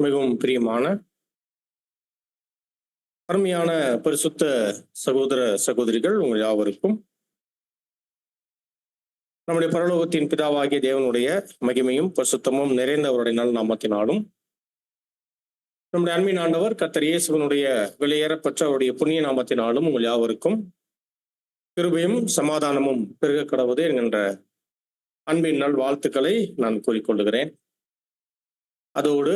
மிகவும் பிரியமான அருமையான பரிசுத்த சகோதர சகோதரிகள் உங்கள் யாவருக்கும் நம்முடைய பரலோகத்தின் பிதாவாகிய தேவனுடைய மகிமையும் பரிசுத்தமும் நிறைந்தவருடைய நல் நாமத்தினாலும் நம்முடைய அன்பின் ஆண்டவர் கர்த்தர் இயேசுவினுடைய விலையேறப்பெற்ற அவருடைய புண்ணிய நாமத்தினாலும் உங்கள் யாவருக்கும் கிருபையும் சமாதானமும் பெருக கடவுது என்கின்ற அன்பின் நல் வாழ்த்துக்களை நான் கூறிக்கொள்கிறேன். அதோடு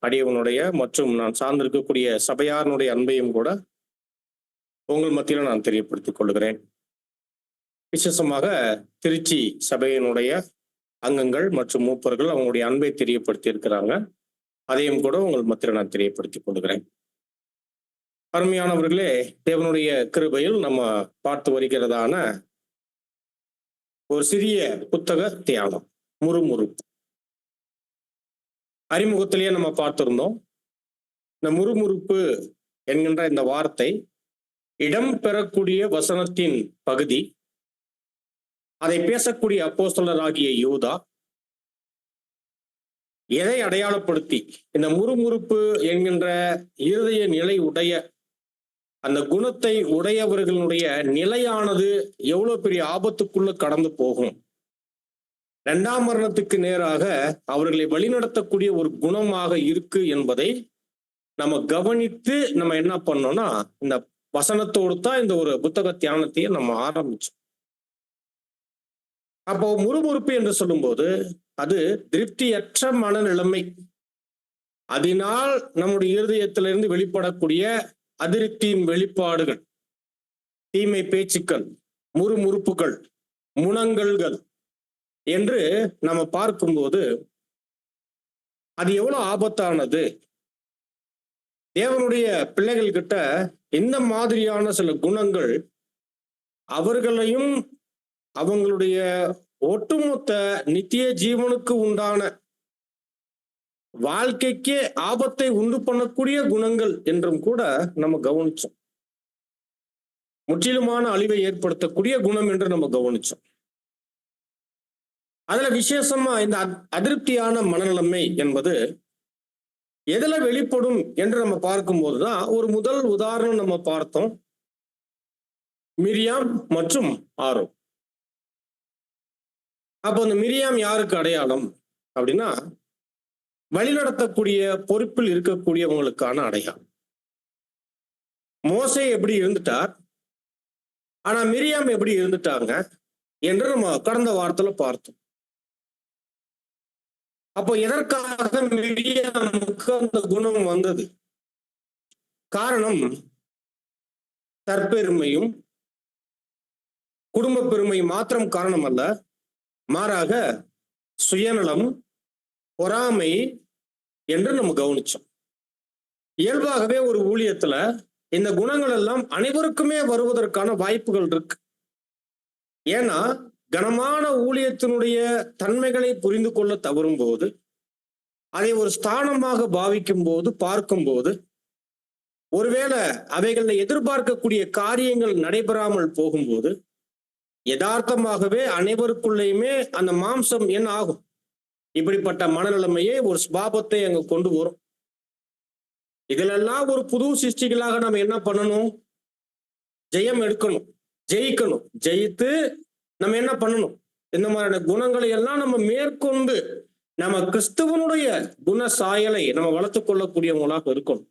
அடியவனுடைய மற்றும் நான் சார்ந்திருக்கக்கூடிய சபையாரனுடைய அன்பையும் கூட உங்கள் மத்தியில் நான் தெரியப்படுத்திக் கொள்கிறேன். விசேஷமாக திருச்சி சபையினுடைய அங்கங்கள் மற்றும் மூப்பர்கள் அவங்களுடைய அன்பை தெரியப்படுத்தி இருக்கிறாங்க. அதையும் கூட உங்கள் மத்தியில் நான் தெரியப்படுத்திக் கொள்கிறேன். அருமையானவர்களே, தேவனுடைய கிருபையில் நம்ம பார்த்து வருகிறதான ஒரு சிறிய புத்தக தியானம் முறுமுறுப்பு. அறிமுகத்திலேயே நம்ம பார்த்திருந்தோம். இந்த முறுமுறுப்பு என்கின்ற இந்த வார்த்தை இடம் பெறக்கூடிய வசனத்தின் பகுதி. அதை பேசக்கூடிய அப்போஸ்தலராகிய யூதா எதை அடையாளப்படுத்தி இந்த முறுமுறுப்பு என்கின்ற இருதய நிலை உடைய அந்த குணத்தை உடையவர்களுடைய நிலையானது எவ்வளவு பெரிய ஆபத்துக்குள்ள கடந்து போகும், இரண்டாம் மரணத்துக்கு நேராக அவர்களை வழிநடத்தக்கூடிய ஒரு குணமாக இருக்கு என்பதை நம்ம கவனித்து நம்ம என்ன பண்ணோம்னா இந்த வசனத்தோடு தான் இந்த ஒரு புத்தக தியானத்தையே நம்ம ஆரம்பிச்சோம். அப்போ முறுமுறுப்பு என்று சொல்லும்போது அது திருப்தியற்ற மனநிலைமை, அதனால் நம்முடைய இருதயத்திலிருந்து வெளிப்படக்கூடிய அதிருப்தியின் வெளிப்பாடுகள், தீமை பேச்சுக்கள், முறுமுறுப்புகள், முனங்கல்கள் என்று நம்ம பார்க்கும்போது அது எவ்வளவு ஆபத்தானது. தேவனுடைய பிள்ளைகள் கிட்ட இந்த மாதிரியான சில குணங்கள் அவர்களையும் அவங்களுடைய ஒட்டுமொத்த நித்திய ஜீவனுக்கு உண்டான வாழ்க்கைக்கே ஆபத்தை உண்டு பண்ணக்கூடிய குணங்கள் என்றும் கூட நம்ம கவனிச்சோம். முற்றிலுமான அழிவை ஏற்படுத்தக்கூடிய குணம் என்று நம்ம கவனிச்சோம். அதுல விசேஷமா இந்த அதிருப்தியான மனநிலைமை என்பது எதுல வெளிப்படும் என்று நம்ம பார்க்கும்போதுதான் ஒரு முதல் உதாரணம் நம்ம பார்த்தோம், மிரியாம் மற்றும் ஆரோன். அப்போ இந்த மிரியாம் யாருக்கு அடையாளம் அப்படின்னா வழிநடத்தக்கூடிய பொறுப்பில் இருக்கக்கூடியவங்களுக்கான அடையாளம். மோசே எப்படி இருந்துட்டார், ஆனா மிரியாம் எப்படி இருந்துட்டாங்க என்று நம்ம கடந்த வாரத்துல பார்த்தோம். அப்போ எதற்காக மிரியாமுக்கு அந்த குணம் வந்தது? காரணம் தற்பெருமையும் குடும்ப பெருமையும் மாத்திரம் காரணம் அல்ல, மாறாக சுயநலம், பொறாமை என்று நம்ம கவனிச்சோம். இயல்பாகவே ஒரு ஊழியத்துல இந்த குணங்கள் எல்லாம் அனைவருக்குமே வருவதற்கான வாய்ப்புகள் இருக்கு. ஏன்னா கனமான ஊழியத்தினுடைய தன்மைகளை புரிந்து கொள்ள தவறும் போது, அதை ஒரு ஸ்தானமாக பாவிக்கும் போது, பார்க்கும் போது, ஒருவேளை அவைகளை எதிர்பார்க்கக்கூடிய காரியங்கள் நடைபெறாமல் போகும்போது யதார்த்தமாகவே அனைவருக்குள்ளேயுமே அந்த மாம்சம் என்ன ஆகும்? இப்படிப்பட்ட மனநிலைமையே ஒரு ஸ்பாபத்தை அங்க கொண்டு வரும். இதிலெல்லாம் ஒரு புது சிருஷ்டிகளாக நம்ம என்ன பண்ணணும்? ஜெயம் எடுக்கணும், ஜெயிக்கணும். ஜெயித்து நம்ம என்ன பண்ணணும்? இந்த மாதிரியான குணங்களை எல்லாம் நம்ம மேற்கொண்டு நம்ம கிறிஸ்துவனுடைய குண சாயலை நம்ம வளர்த்து கொள்ளக்கூடியவங்களாக இருக்கணும்.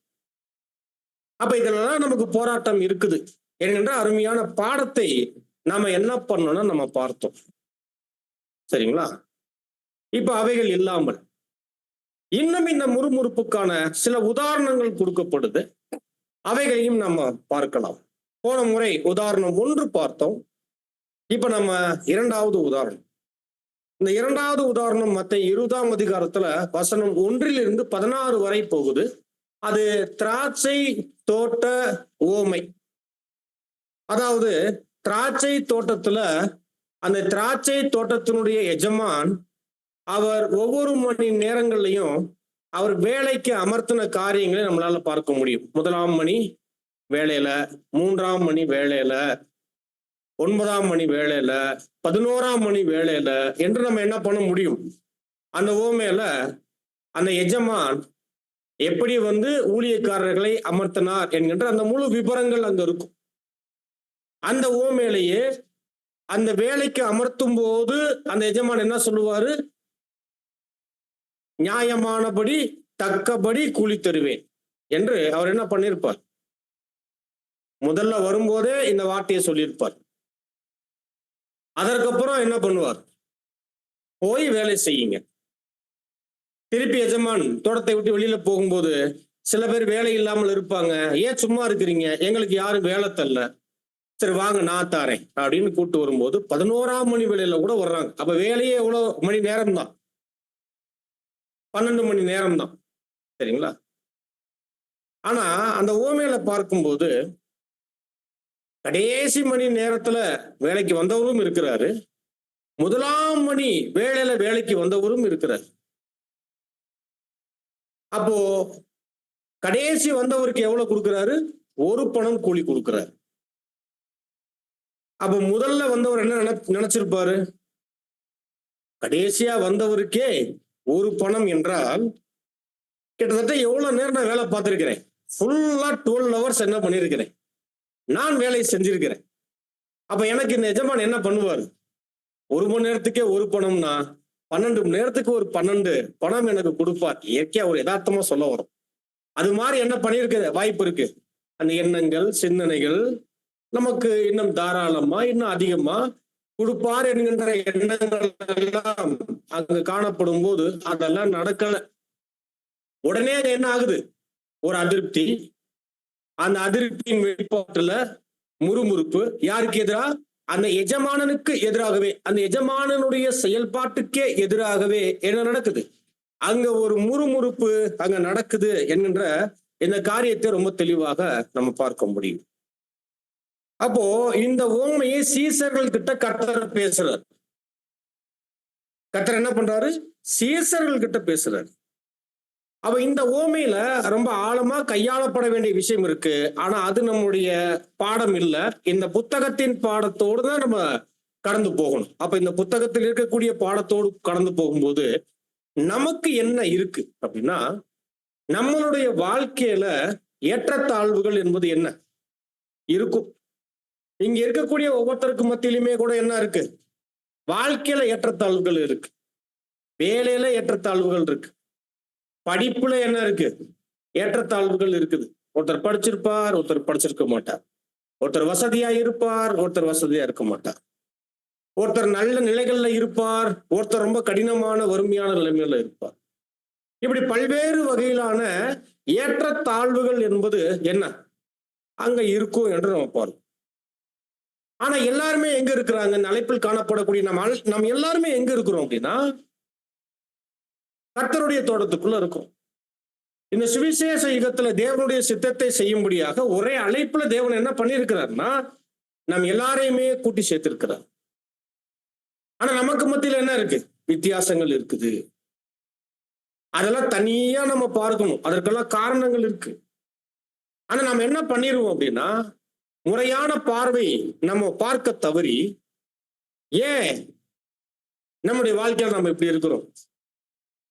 அப்ப இதெல்லாம் நமக்கு போராட்டம் இருக்குது என்கின்ற அருமையான பாடத்தை நாம என்ன பண்ணோம்னா நம்ம பார்த்தோம். சரிங்களா? இப்ப அவைகள் இல்லாமல் இன்னும் இந்த முறுமுறுப்புக்கான சில உதாரணங்கள் கொடுக்கப்படுது. அவைகளையும் நம்ம பார்க்கலாம். போன முறை உதாரணம் 1 பார்த்தோம். இப்ப நம்ம 2வது உதாரணம். இந்த 2வது உதாரணம் மத்தேயு 20ஆம் அதிகாரத்துல வசனம் 1 - 16 வரை போகுது. அது திராட்சை தோட்ட உவமை. அதாவது திராட்சை தோட்டத்துல அந்த திராட்சை தோட்டத்தினுடைய எஜமான் அவர் ஒவ்வொரு மணி நேரங்கள்லையும் அவர் வேலைக்கு அமர்த்தின காரியங்களை நம்மளால பார்க்க முடியும். 1ஆம் மணி வேலையில, 3ஆம் மணி வேலையில, 9ஆம் மணி வேலையில, 11ஆம் மணி வேலையில என்று நம்ம என்ன பண்ண முடியும்? அந்த ஓமையில அந்த எஜமான் எப்படி ஊழியக்காரர்களை அமர்த்தினார் என்கின்ற அந்த முழு விபரங்கள் அங்க இருக்கும். அந்த ஓமையிலேயே அந்த வேலைக்கு அமர்த்தும் போது அந்த எஜமான் என்ன சொல்லுவாரு? நியாயமானபடி தக்கபடி கூலி தருவேன் என்று அவர் என்ன பண்ணிருப்பார்? முதல்ல வரும்போதே இந்த வார்த்தையை சொல்லியிருப்பார். அதற்கப்புறம் என்ன பண்ணுவார்? போய் வேலை செய்யுங்க. திருப்பி எஜமான் தோட்டத்தை விட்டு வெளியில போகும்போது சில பேர் வேலை இல்லாமல் இருப்பாங்க. ஏன் சும்மா இருக்கிறீங்க? எங்களுக்கு யாரும் வேலை தரல. சரி வாங்க நான் தாரேன் அப்படின்னு கூட்டு வரும்போது 11ஆம் மணி வேலையில கூட வர்றாங்க. அப்ப வேலையே எவ்வளவு மணி நேரம் தான்? 12 மணி நேரம் தான். சரிங்களா? ஆனா அந்த ஓமையில பார்க்கும்போது கடைசி மணி நேரத்துல வேலைக்கு வந்தவரும் இருக்கிறாரு, முதலாம் மணி வேலையில வேலைக்கு வந்தவரும் இருக்கிறார். அப்போ கடைசி வந்தவருக்கு எவ்வளவு கொடுக்கிறாரு? 1 பணம் கூலி கொடுக்கிறாரு. அப்ப முதல்ல வந்தவர் என்ன நினைச்சிருப்பாரு? கடைசியா வந்தவருக்கே 1 பணம் என்றால் கிட்டத்தட்ட எவ்வளவு நேரம் நான் வேலை பார்த்திருக்கிறேன்? ஃபுல்லா 12 ஹவர்ஸ் என்ன பண்ணிருக்கிறேன்? நான் வேலை செஞ்சிருக்கிறேன். அப்ப எனக்கு இந்த எஜமான் என்ன பண்ணுவாரு? 1 மணி நேரத்துக்கே 1 பணம்னா 12 மணி நேரத்துக்கு ஒரு 12 பணம் எனக்கு கொடுப்பார். இயற்கையா ஒரு யதார்த்தமா சொல்ல வரும். அது மாதிரி என்ன பண்ணிருக்க வாய்ப்பு இருக்கு. அந்த எண்ணங்கள் சிந்தனைகள் நமக்கு இன்னும் தாராளமா இன்னும் அதிகமா கொடுப்பார் என்கின்ற எண்ணங்கள் எல்லாம் அங்கு காணப்படும் போது அதெல்லாம் நடக்கல. உடனே என்ன ஆகுது? ஒரு அதிருப்தி. அந்த அதிருப்தியின் வெளிப்பாட்டுல முறுமுறுப்பு. யாருக்கு எதிரா? அந்த எஜமானனுக்கு எதிராகவே, அந்த எஜமானனுடைய செயல்பாட்டுக்கே எதிராகவே என்ன நடக்குது? அங்க ஒரு முறுமுறுப்பு அங்க நடக்குது என்கின்ற இந்த காரியத்தை ரொம்ப தெளிவாக நம்ம பார்க்க முடியும். அப்போ இந்த ஓமையை சீசர்கள் கிட்ட கர்த்தர் பேசுறார். கர்த்தர் என்ன பண்றாரு? சீசர்கள் கிட்ட பேசுறாரு. அப்ப இந்த ஓமையில ரொம்ப ஆழமா கையாளப்பட வேண்டிய விஷயம் இருக்கு. ஆனா அது நம்முடைய பாடம் இல்ல. இந்த புத்தகத்தின் பாடத்தோடு தான் நம்ம கடந்து போகணும். அப்ப இந்த புத்தகத்தில் இருக்கக்கூடிய பாடத்தோடு கடந்து போகும்போது நமக்கு என்ன இருக்கு அப்படின்னா, நம்மளுடைய வாழ்க்கையில ஏற்றத்தாழ்வுகள் என்பது என்ன இருக்கும்? இங்க இருக்கக்கூடிய ஒவ்வொருத்தருக்கு மத்தியிலுமே கூட என்ன இருக்கு? வாழ்க்கையில ஏற்றத்தாழ்வுகள் இருக்கு. வேலையில ஏற்றத்தாழ்வுகள் இருக்கு. படிப்புல என்ன இருக்கு? ஏற்றத்தாழ்வுகள் இருக்குது. ஒருத்தர் படிச்சிருப்பார், ஒருத்தர் படிச்சிருக்க மாட்டார். ஒருத்தர் வசதியா இருப்பார், ஒருத்தர் வசதியா இருக்க மாட்டார். ஒருத்தர் நல்ல நிலைகள்ல இருப்பார், ஒருத்தர் ரொம்ப கடினமான வறுமையான நிலைமையில இருப்பார். இப்படி பல்வேறு வகையிலான ஏற்றத்தாழ்வுகள் என்பது என்ன அங்க இருக்கும் என்று நம்ம பார்ப்போம். ஆனா எல்லாருமே எங்க இருக்கிறாங்க? இந்த அழைப்பில் காணப்படக்கூடிய நம்ம எல்லாருமே எங்க இருக்கிறோம் அப்படின்னா, கர்த்தருடைய தோட்டத்துக்குள்ள இருக்கும். இந்த சுவிசேஷ யுகத்துல தேவனுடைய சித்தத்தை செய்யும்படியாக ஒரே அழைப்புல தேவன் என்ன பண்ணியிருக்கிறார்னா, நம்ம எல்லாரையுமே கூட்டி சேர்த்திருக்கிறார். ஆனா நமக்கு மத்தியில என்ன இருக்கு? வித்தியாசங்கள் இருக்குது. அதெல்லாம் தனியா நம்ம பார்க்கணும். அதற்கெல்லாம் காரணங்கள் இருக்கு. ஆனா நம்ம என்ன பண்ணிருவோம் அப்படின்னா, முறையான பார்வை நம்ம பார்க்க தவறி, ஏன் நம்முடைய வாழ்க்கையில நம்ம இப்படி இருக்கிறோம்?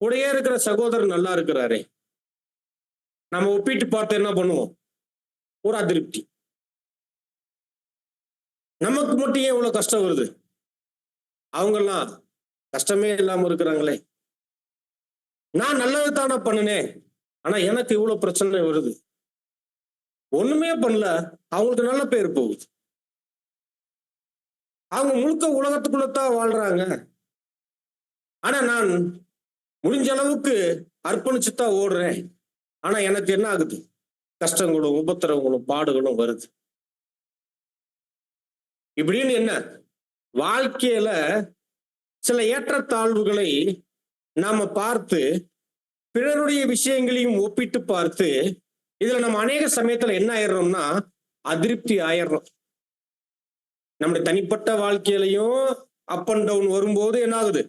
கூடயே இருக்கிற சகோதரர் நல்லா இருக்கிறாரே, நம்ம ஒப்பிட்டு பார்த்து என்ன பண்ணுவோம்? ஒரு அதிருப்தி. நமக்கு மட்டும் ஏன் இவ்வளவு கஷ்டம் வருது? அவங்கெல்லாம் கஷ்டமே இல்லாம இருக்கிறாங்களே. நான் நல்லது தானே பண்ணினேன், ஆனா எனக்கு இவ்வளவு பிரச்சனை வருது. ஒண்ணுமே பண்ணல, அவங்களுக்கு நல்ல பேர் போகுது. அவங்க முழுக்க உலகத்துக்குள்ளதான் வாழ்றாங்க. ஆனா நான் முடிஞ்ச அளவுக்கு அர்ப்பணிச்சுதான் ஓடுறேன். ஆனா எனக்கு என்ன ஆகுது? கஷ்டங்களும் உபத்திரவங்களும் பாடுகளும் வருது. இப்படின்னு என்ன வாழ்க்கையில சில ஏற்றத்தாழ்வுகளை நாம பார்த்து பிறருடைய விஷயங்களையும் ஒப்பிட்டு பார்த்து இதுல நம்ம அநேக சமயத்துல என்ன ஆயிடுறோம்னா அதிருப்தி ஆயிடுறோம். நம்முடைய தனிப்பட்ட வாழ்க்கையிலையும் அப் அண்ட் டவுன் வரும்போது என்ன ஆகுது?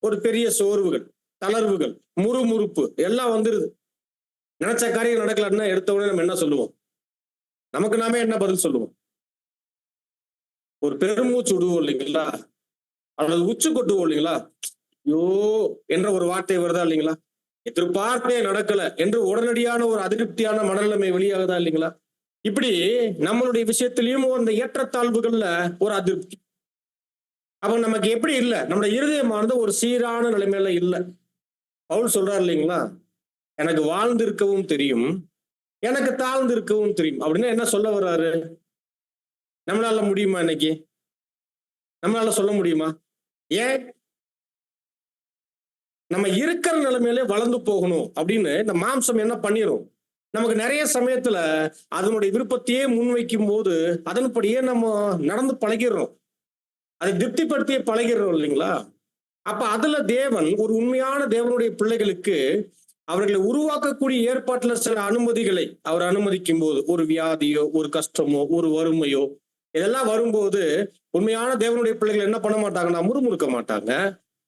ஒரு பெரிய சோர்வுகள், தளர்வுகள், முறுமுறுப்பு எல்லாம் வந்துருது. நினைச்ச காரியம் நடக்கலன்னா எடுத்த உடனே நம்ம என்ன சொல்லுவோம்? நமக்கு நாமே என்ன பதில் சொல்லுவோம்? ஒரு பெருமூச்சு விடுவோம் இல்லைங்களா? அல்லது உச்சு கொட்டுவோம் இல்லைங்களா? யோ என்ற ஒரு வார்த்தை வருதா இல்லைங்களா? எதிர்பார்த்தே நடக்கல என்று உடனடியான ஒரு அதிருப்தியான மனநிலைமை வெளியாகுதா இல்லைங்களா? இப்படி நம்மளுடைய விஷயத்திலையும் அந்த ஏற்றத்தாழ்வுகள்ல ஒரு அதிருப்தி. அப்ப நமக்கு எப்படி இல்ல? நம்முடைய இருதயமானது ஒரு சீரான நிலைமையில இல்ல. பவுல் சொல்றாரு இல்லைங்களா? எனக்கு வாழ்ந்திருக்கவும் தெரியும், எனக்கு தாழ்ந்திருக்கவும் தெரியும். அப்படின்னா என்ன சொல்ல வர்றாரு? நம்மளால முடியுமா இன்னைக்கு? நம்மளால சொல்ல முடியுமா? ஏன்? நம்ம இருக்கிற நிலைமையிலே வளர்ந்து போகணும் அப்படின்னு இந்த மாம்சம் என்ன பண்ணிரும்? நமக்கு நிறைய சமயத்துல அதனுடைய விருப்பத்தையே முன்வைக்கும் போது அதன்படியே நம்ம நடந்து பழகிடுறோம். அதை திருப்திப்படுத்தியே பழகிடுறோம் இல்லைங்களா? அப்ப அதுல தேவன் ஒரு உண்மையான தேவனுடைய பிள்ளைகளுக்கு அவர்களை உருவாக்கக்கூடிய ஏற்பாட்டுல சில அனுமதிகளை அவர் அனுமதிக்கும் போது, ஒரு வியாதியோ, ஒரு கஷ்டமோ, ஒரு வறுமையோ, இதெல்லாம் வரும்போது உண்மையான தேவனுடைய பிள்ளைகள் என்ன பண்ண மாட்டாங்கன்னா, முறுமுறுக்க மாட்டாங்க.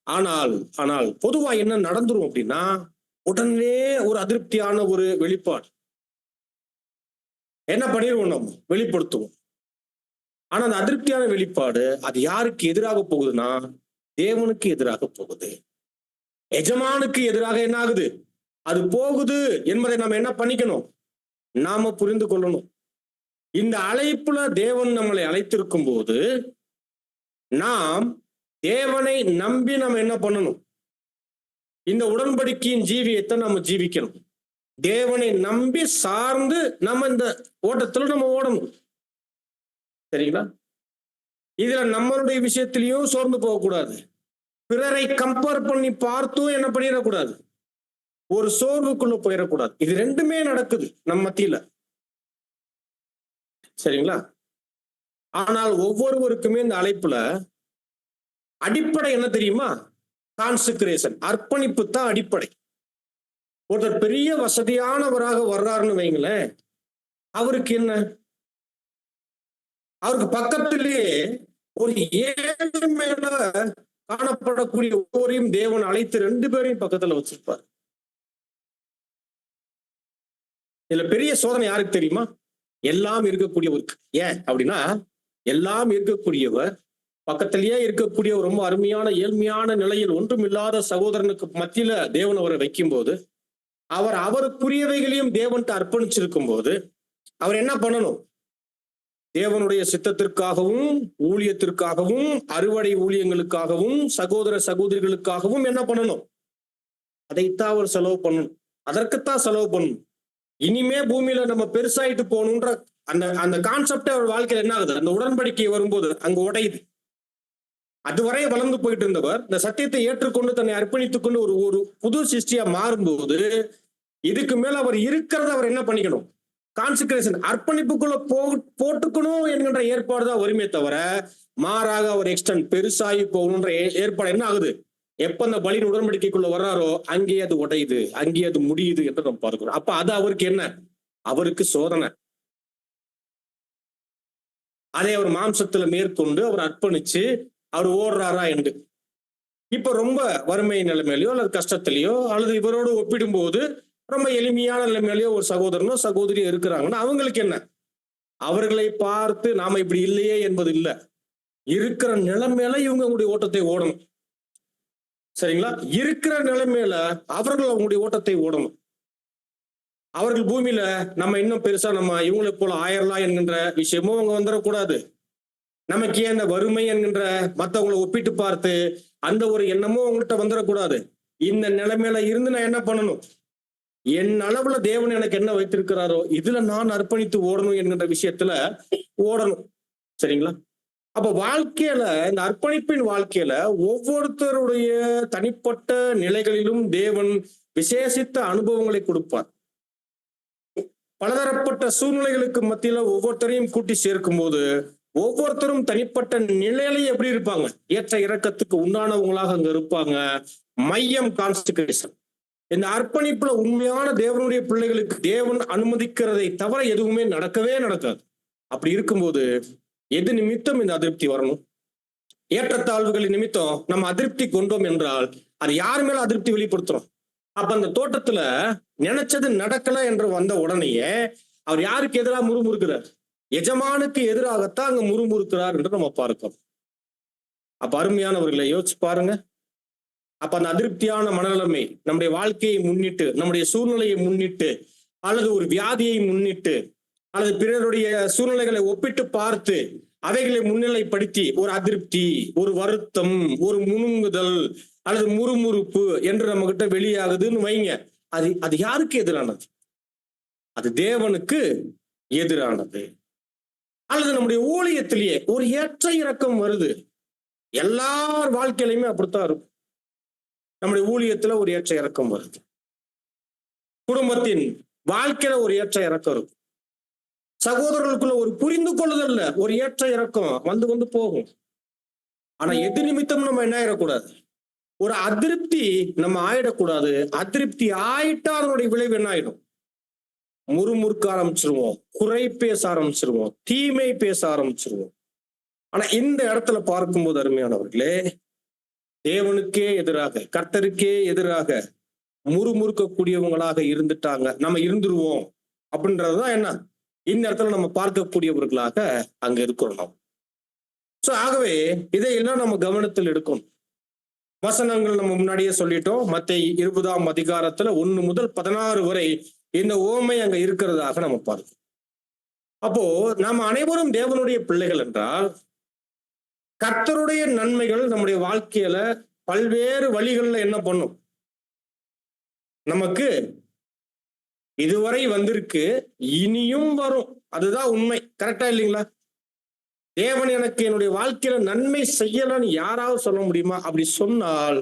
ஆனால் ஆனால் பொதுவா என்ன நடந்துரும் அப்படின்னா, உடனே ஒரு அதிருப்தியான ஒரு வெளிப்பாடு என்ன பண்ணிடுவோம், நம்ம வெளிப்படுத்துவோம். ஆனா அந்த அதிருப்தியான வெளிப்பாடு அது யாருக்கு எதிராக போகுதுன்னா, தேவனுக்கு எதிராக போகுது. எஜமானுக்கு எதிராக என்ன ஆகுது? அது போகுது என்பதை நம்ம என்ன பண்ணிக்கணும்? நாம புரிந்து கொள்ளணும். இந்த அழைப்புல தேவன் நம்மளை அழைத்திருக்கும் போது நாம் தேவனை நம்பி நம்ம என்ன பண்ணணும்? இந்த உடன்படிக்கையின் ஜீவியத்தை நம்ம ஜீவிக்கணும். தேவனை நம்பி சார்ந்து நம்ம இந்த ஓட்டத்துல நம்ம ஓடணும். சரிங்களா? இதுல நம்மளுடைய விஷயத்திலையும் சோர்ந்து போகக்கூடாது. பிறரை கம்பேர் பண்ணி பார்த்தும் என்ன பண்ணிடக்கூடாது? ஒரு சோர்வுக்குள்ள போயிடக்கூடாது. இது ரெண்டுமே நடக்குது நம்ம மத்தியில. சரிங்களா? ஆனால் ஒவ்வொருவருக்குமே இந்த அழைப்புல அடிப்படை என்ன தெரியுமா? கான்செக்ரேஷன், அர்ப்பணிப்பு தான் அடிப்படை. ஒருத்தர் பெரிய வசதியானவராக வர்றாருன்னு வைங்களேன், அவருக்கு என்ன? அவருக்கு பக்கத்திலேயே ஒரு ஏழ்மையில காணப்படக்கூடிய ஒவ்வொரையும் தேவன் அழைத்து 2 பேரையும் பக்கத்துல வச்சிருப்பார். இதுல பெரிய சோதனை யாருக்கு தெரியுமா? எல்லாம் இருக்கக்கூடியவருக்கு. ஏன் அப்படின்னா, எல்லாம் இருக்கக்கூடியவர் பக்கத்திலேயே இருக்கக்கூடிய ஒரு ரொம்ப அருமையான ஏழ்மையான நிலையில் ஒன்றும் இல்லாத சகோதரனுக்கு மத்தியில தேவன் அவரை வைக்கும் போது, அவர் அவருக்குரியவைகளையும் தேவன்ட்டு அர்ப்பணிச்சிருக்கும் போது அவர் என்ன பண்ணணும்? தேவனுடைய சித்தத்திற்காகவும், ஊழியத்திற்காகவும், அறுவடை ஊழியங்களுக்காகவும், சகோதர சகோதரிகளுக்காகவும் என்ன பண்ணணும்? அதைத்தான் அவர் செலவு பண்ணணும். அதற்குத்தான் செலவு பண்ணணும். இனிமே பூமியில நம்ம பெருசாயிட்டு போகணுன்ற அந்த அந்த கான்செப்டே அவர் வாழ்க்கையில என்ன ஆகுது? அந்த உடன்படிக்கை வரும்போது அங்க உடையுது. அதுவரை வளர்ந்து போயிட்டு இருந்தவர் இந்த சத்தியத்தை ஏற்றுக்கொண்டு தன்னை அர்ப்பணித்துக் கொண்டு ஒரு ஒரு புது சிருஷ்டியா மாறும்போது, இதுக்கு மேல அவர் இருக்கிறத அவர் என்ன பண்ணிக்கணும்? கான்செக்ரேஷன், அர்ப்பணிப்புக்குள்ள போட்டுக்கணும் என்கின்ற ஏற்பாடு தான் வருமே தவிர, மாறாக அவர் எக்ஸ்டென்ட் பெருசாகி போகணுன்ற ஏற்பாடு என்ன ஆகுது? எப்ப அந்த பலியின் உடன்படிக்கைக்குள்ள வர்றாரோ அங்கேயே அது உடையுது, அங்கேயே அது முடியுது என்று நம்ம பார்க்கிறோம். அப்ப அது அவருக்கு என்ன? அவருக்கு சோதனை. அதை அவர் மாம்சத்துல மேற்கொண்டு அவர் அர்ப்பணிச்சு அவர் ஓடுறாரா என்று. இப்ப ரொம்ப வறுமை நிலைமையிலயோ அல்லது கஷ்டத்திலேயோ அல்லது இவரோடு ஒப்பிடும்போது ரொம்ப எளிமையான நிலைமையிலயோ ஒரு சகோதரனோ சகோதரியோ இருக்கிறாங்கன்னா அவங்களுக்கு என்ன? அவர்களை பார்த்து நாம இப்படி இல்லையே என்பது இல்ல. இருக்கிற நிலைமையில இவங்க அவங்களுடைய ஓட்டத்தை ஓடணும். சரிங்களா? இருக்கிற நிலைமையில அவர்கள் அவங்களுடைய ஓட்டத்தை ஓடணும். அவர்கள் பூமியில நம்ம இன்னும் பெருசா நம்ம இவங்களை போல ஆயிரலாம் என்கின்ற விஷயமும் அவங்க வந்துடக்கூடாது. நமக்கு ஏன் இந்த வறுமை என்கின்ற மற்றவங்களை ஒப்பிட்டு பார்த்து அந்த ஒரு எண்ணமும் அவங்கள்ட்ட வந்துடக்கூடாது. இந்த நிலைமையில இருந்து நான் என்ன பண்ணணும்? என் அளவுல தேவன் எனக்கு என்ன வைத்திருக்கிறாரோ இதுல நான் அர்ப்பணித்து ஓடணும் என்கின்ற விஷயத்துல ஓடணும். சரிங்களா? அப்ப வாழ்க்கையில இந்த அர்ப்பணிப்பின் வாழ்க்கையில ஒவ்வொருத்தருடைய தனிப்பட்ட நிலைகளிலும் தேவன் விசேஷித்த அனுபவங்களை கொடுப்பார். பலதரப்பட்ட சூழ்நிலைகளுக்கு மத்தியில ஒவ்வொருத்தரையும் கூட்டி சேர்க்கும் போது ஒவ்வொருத்தரும் தனிப்பட்ட நிலையிலேயே எப்படி இருப்பாங்க? ஏற்ற இறக்கத்துக்கு உண்டானவங்களாக அங்க இருப்பாங்க. மையம் கான்செக்ரேஷன். இந்த அர்ப்பணிப்புல உண்மையான தேவனுடைய பிள்ளைகளுக்கு தேவன் அனுமதிக்கிறதை தவிர எதுவுமே நடக்கவே நடக்காது. அப்படி இருக்கும்போது எது நிமித்தம் இந்த அதிருப்தி வரணும்? ஏற்றத்தாழ்வுகளின் நிமித்தம் நம்ம அதிருப்தி கொண்டோம் என்றால் அது யார் மேல அதிருப்தி வெளிப்படுத்துறோம்? அப்ப அந்த தோட்டத்துல நினைச்சது நடக்கல என்று வந்த உடனேயே அவர் யாருக்கு எதிராக முறுமுறுக்கிறார்? எஜமானுக்கு எதிராகத்தான் அங்க முறுமுறுக்கிறார் என்று நம்ம பார்க்கிறோம். அப்ப அருமையானவர்களை யோசிச்சு பாருங்க. அப்ப அந்த அதிருப்தியான மனநிலைமை நம்முடைய வாழ்க்கையை முன்னிட்டு, நம்முடைய சூழ்நிலையை முன்னிட்டு, அல்லது ஒரு வியாதியை முன்னிட்டு, அல்லது பிறருடைய சூழ்நிலைகளை ஒப்பிட்டு பார்த்து அவைகளை முன்னிலைப்படுத்தி ஒரு அதிருப்தி, ஒரு வருத்தம், ஒரு முணுங்குதல் அல்லது முறுமுறுப்பு என்று நம்ம கிட்ட வெளியாகுதுன்னு வைங்க. அது அது யாருக்கு எதிரானது? அது தேவனுக்கு எதிரானது. அல்லது நம்முடைய ஊழியத்திலேயே ஒரு ஏற்ற இறக்கம் வருது. எல்லார் வாழ்க்கையிலுமே அப்படித்தான் இருக்கும். நம்முடைய ஊழியத்துல ஒரு ஏற்ற இறக்கம் வருது. குடும்பத்தின் வாழ்க்கையில ஒரு ஏற்ற இறக்கம் இருக்கும். சகோதரர்களுக்குள்ள ஒரு புரிந்து கொள்ளுதல்ல ஒரு ஏற்ற இறக்கம் வந்து வந்து போகும். ஆனா எது நிமித்தம் நம்ம என்ன ஆயிடக்கூடாது? ஒரு அதிருப்தி நம்ம ஆயிடக்கூடாது. அதிருப்தி ஆயிட்டா அதனுடைய விளைவு என்ன ஆயிடும்? முறுமுறுக்க ஆரம்பிச்சிருவோம், குறை பேச ஆரம்பிச்சிருவோம், தீமை பேச ஆரம்பிச்சிருவோம். ஆனா இந்த இடத்துல பார்க்கும்போது அருமையானவர்களே, தேவனுக்கே எதிராக, கர்த்தருக்கே எதிராக முறுமுறுக்கக்கூடியவங்களாக இருந்துட்டாங்க, நம்ம இருந்துருவோம் அப்படின்றதுதான் என்ன இந்த இடத்துல நம்ம பார்க்கக்கூடியவர்களாக அங்க இருக்கிறோம். சோ ஆகவே இதையெல்லாம் நம்ம கவனத்தில் எடுக்கணும். வசனங்கள் நம்ம முன்னாடியே சொல்லிட்டோம். மத்தேயு 20ஆம் அதிகாரத்துல 1 முதல் 16 வரை இந்த ஓமை அங்க இருக்கிறதாக நம்ம பார்க்கிறோம். அப்போ நாம் அனைவரும் தேவனுடைய பிள்ளைகள் என்றால் கர்த்தருடைய நன்மைகள் நம்முடைய வாழ்க்கையில பல்வேறு வழிகள்ல என்ன பண்ணும்? நமக்கு இதுவரை வந்திருக்கு, இனியும் வரும். அதுதான் உண்மை. கரெக்டா இல்லைங்களா? தேவன் எனக்கு என்னுடைய வாழ்க்கையில நன்மை செய்யலன்னு யாராவது சொல்ல முடியுமா? அப்படி சொன்னால்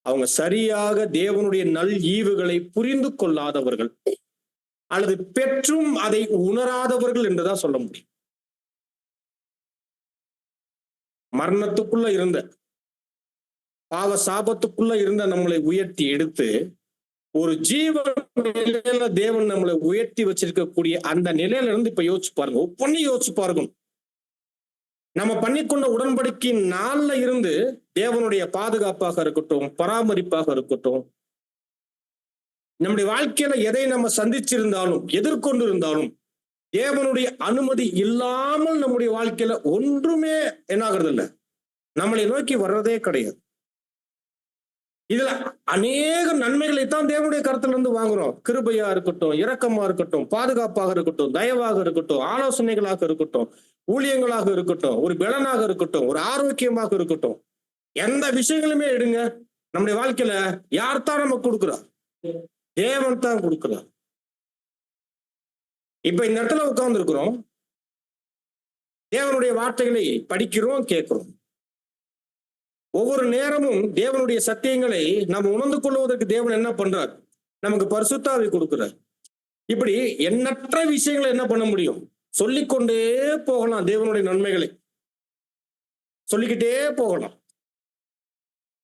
அவங்க சரியாக தேவனுடைய நல் ஈவுகளை புரிந்து கொள்ளாதவர்கள் அல்லது பெற்றும் அதை உணராதவர்கள் என்றுதான் சொல்ல முடியும். மரணத்துக்குள்ள இருந்த, பாவ சாபத்துக்குள்ள இருந்த நம்மளை உயர்த்தி எடுத்து ஒரு ஜீவன் நிலையில தேவன் நம்மளை உயர்த்தி வச்சிருக்கக்கூடிய அந்த நிலையில இருந்து இப்ப யோசிச்சு பாருங்க. ஒவ்வொன்றையும் யோசிச்சு பாருங்க. நம்ம பண்ணிக்கொண்ட உடன்படிக்கையின் நாள்ல இருந்து தேவனுடைய பாதுகாப்பாக இருக்கட்டும், பராமரிப்பாக இருக்கட்டும், நம்முடைய வாழ்க்கையில எதை நம்ம சந்திச்சிருந்தாலும், எதிர்கொண்டு இருந்தாலும், தேவனுடைய அனுமதி இல்லாமல் நம்முடைய வாழ்க்கையில ஒன்றுமே என்ன ஆகுறது இல்லை, நம்மளை நோக்கி வர்றதே கிடையாது. இதுல அநேக நன்மைகளைத்தான் தேவனுடைய கருத்துல இருந்து வாங்குறோம். கிருபையா இருக்கட்டும், இரக்கமா இருக்கட்டும், பாதுகாப்பாக இருக்கட்டும், தயவாக இருக்கட்டும், ஆலோசனைகளாக இருக்கட்டும், ஊழியங்களாக இருக்கட்டும், ஒரு பலனாக இருக்கட்டும், ஒரு ஆரோக்கியமாக இருக்கட்டும், எந்த விஷயங்களுமே எடுங்க, நம்முடைய வாழ்க்கையில யார்தான் நம்ம கொடுக்குறா? தேவன் தான் கொடுக்கிறார். இப்ப இந்த இடத்துல உட்கார்ந்து இருக்கிறோம், தேவனுடைய வார்த்தைகளை படிக்கிறோம், கேட்கிறோம். ஒவ்வொரு நேரமும் தேவனுடைய சத்தியங்களை நம்ம உணர்ந்து கொள்வதற்கு தேவன் என்ன பண்றார்? நமக்கு பரிசுத்த ஆவி கொடுக்கிறார். இப்படி எண்ணற்ற விஷயங்களை என்ன பண்ண முடியும்? சொல்லிக்கொண்டே போகலாம். தேவனுடைய நன்மைகளை சொல்லிக்கிட்டே போகலாம்.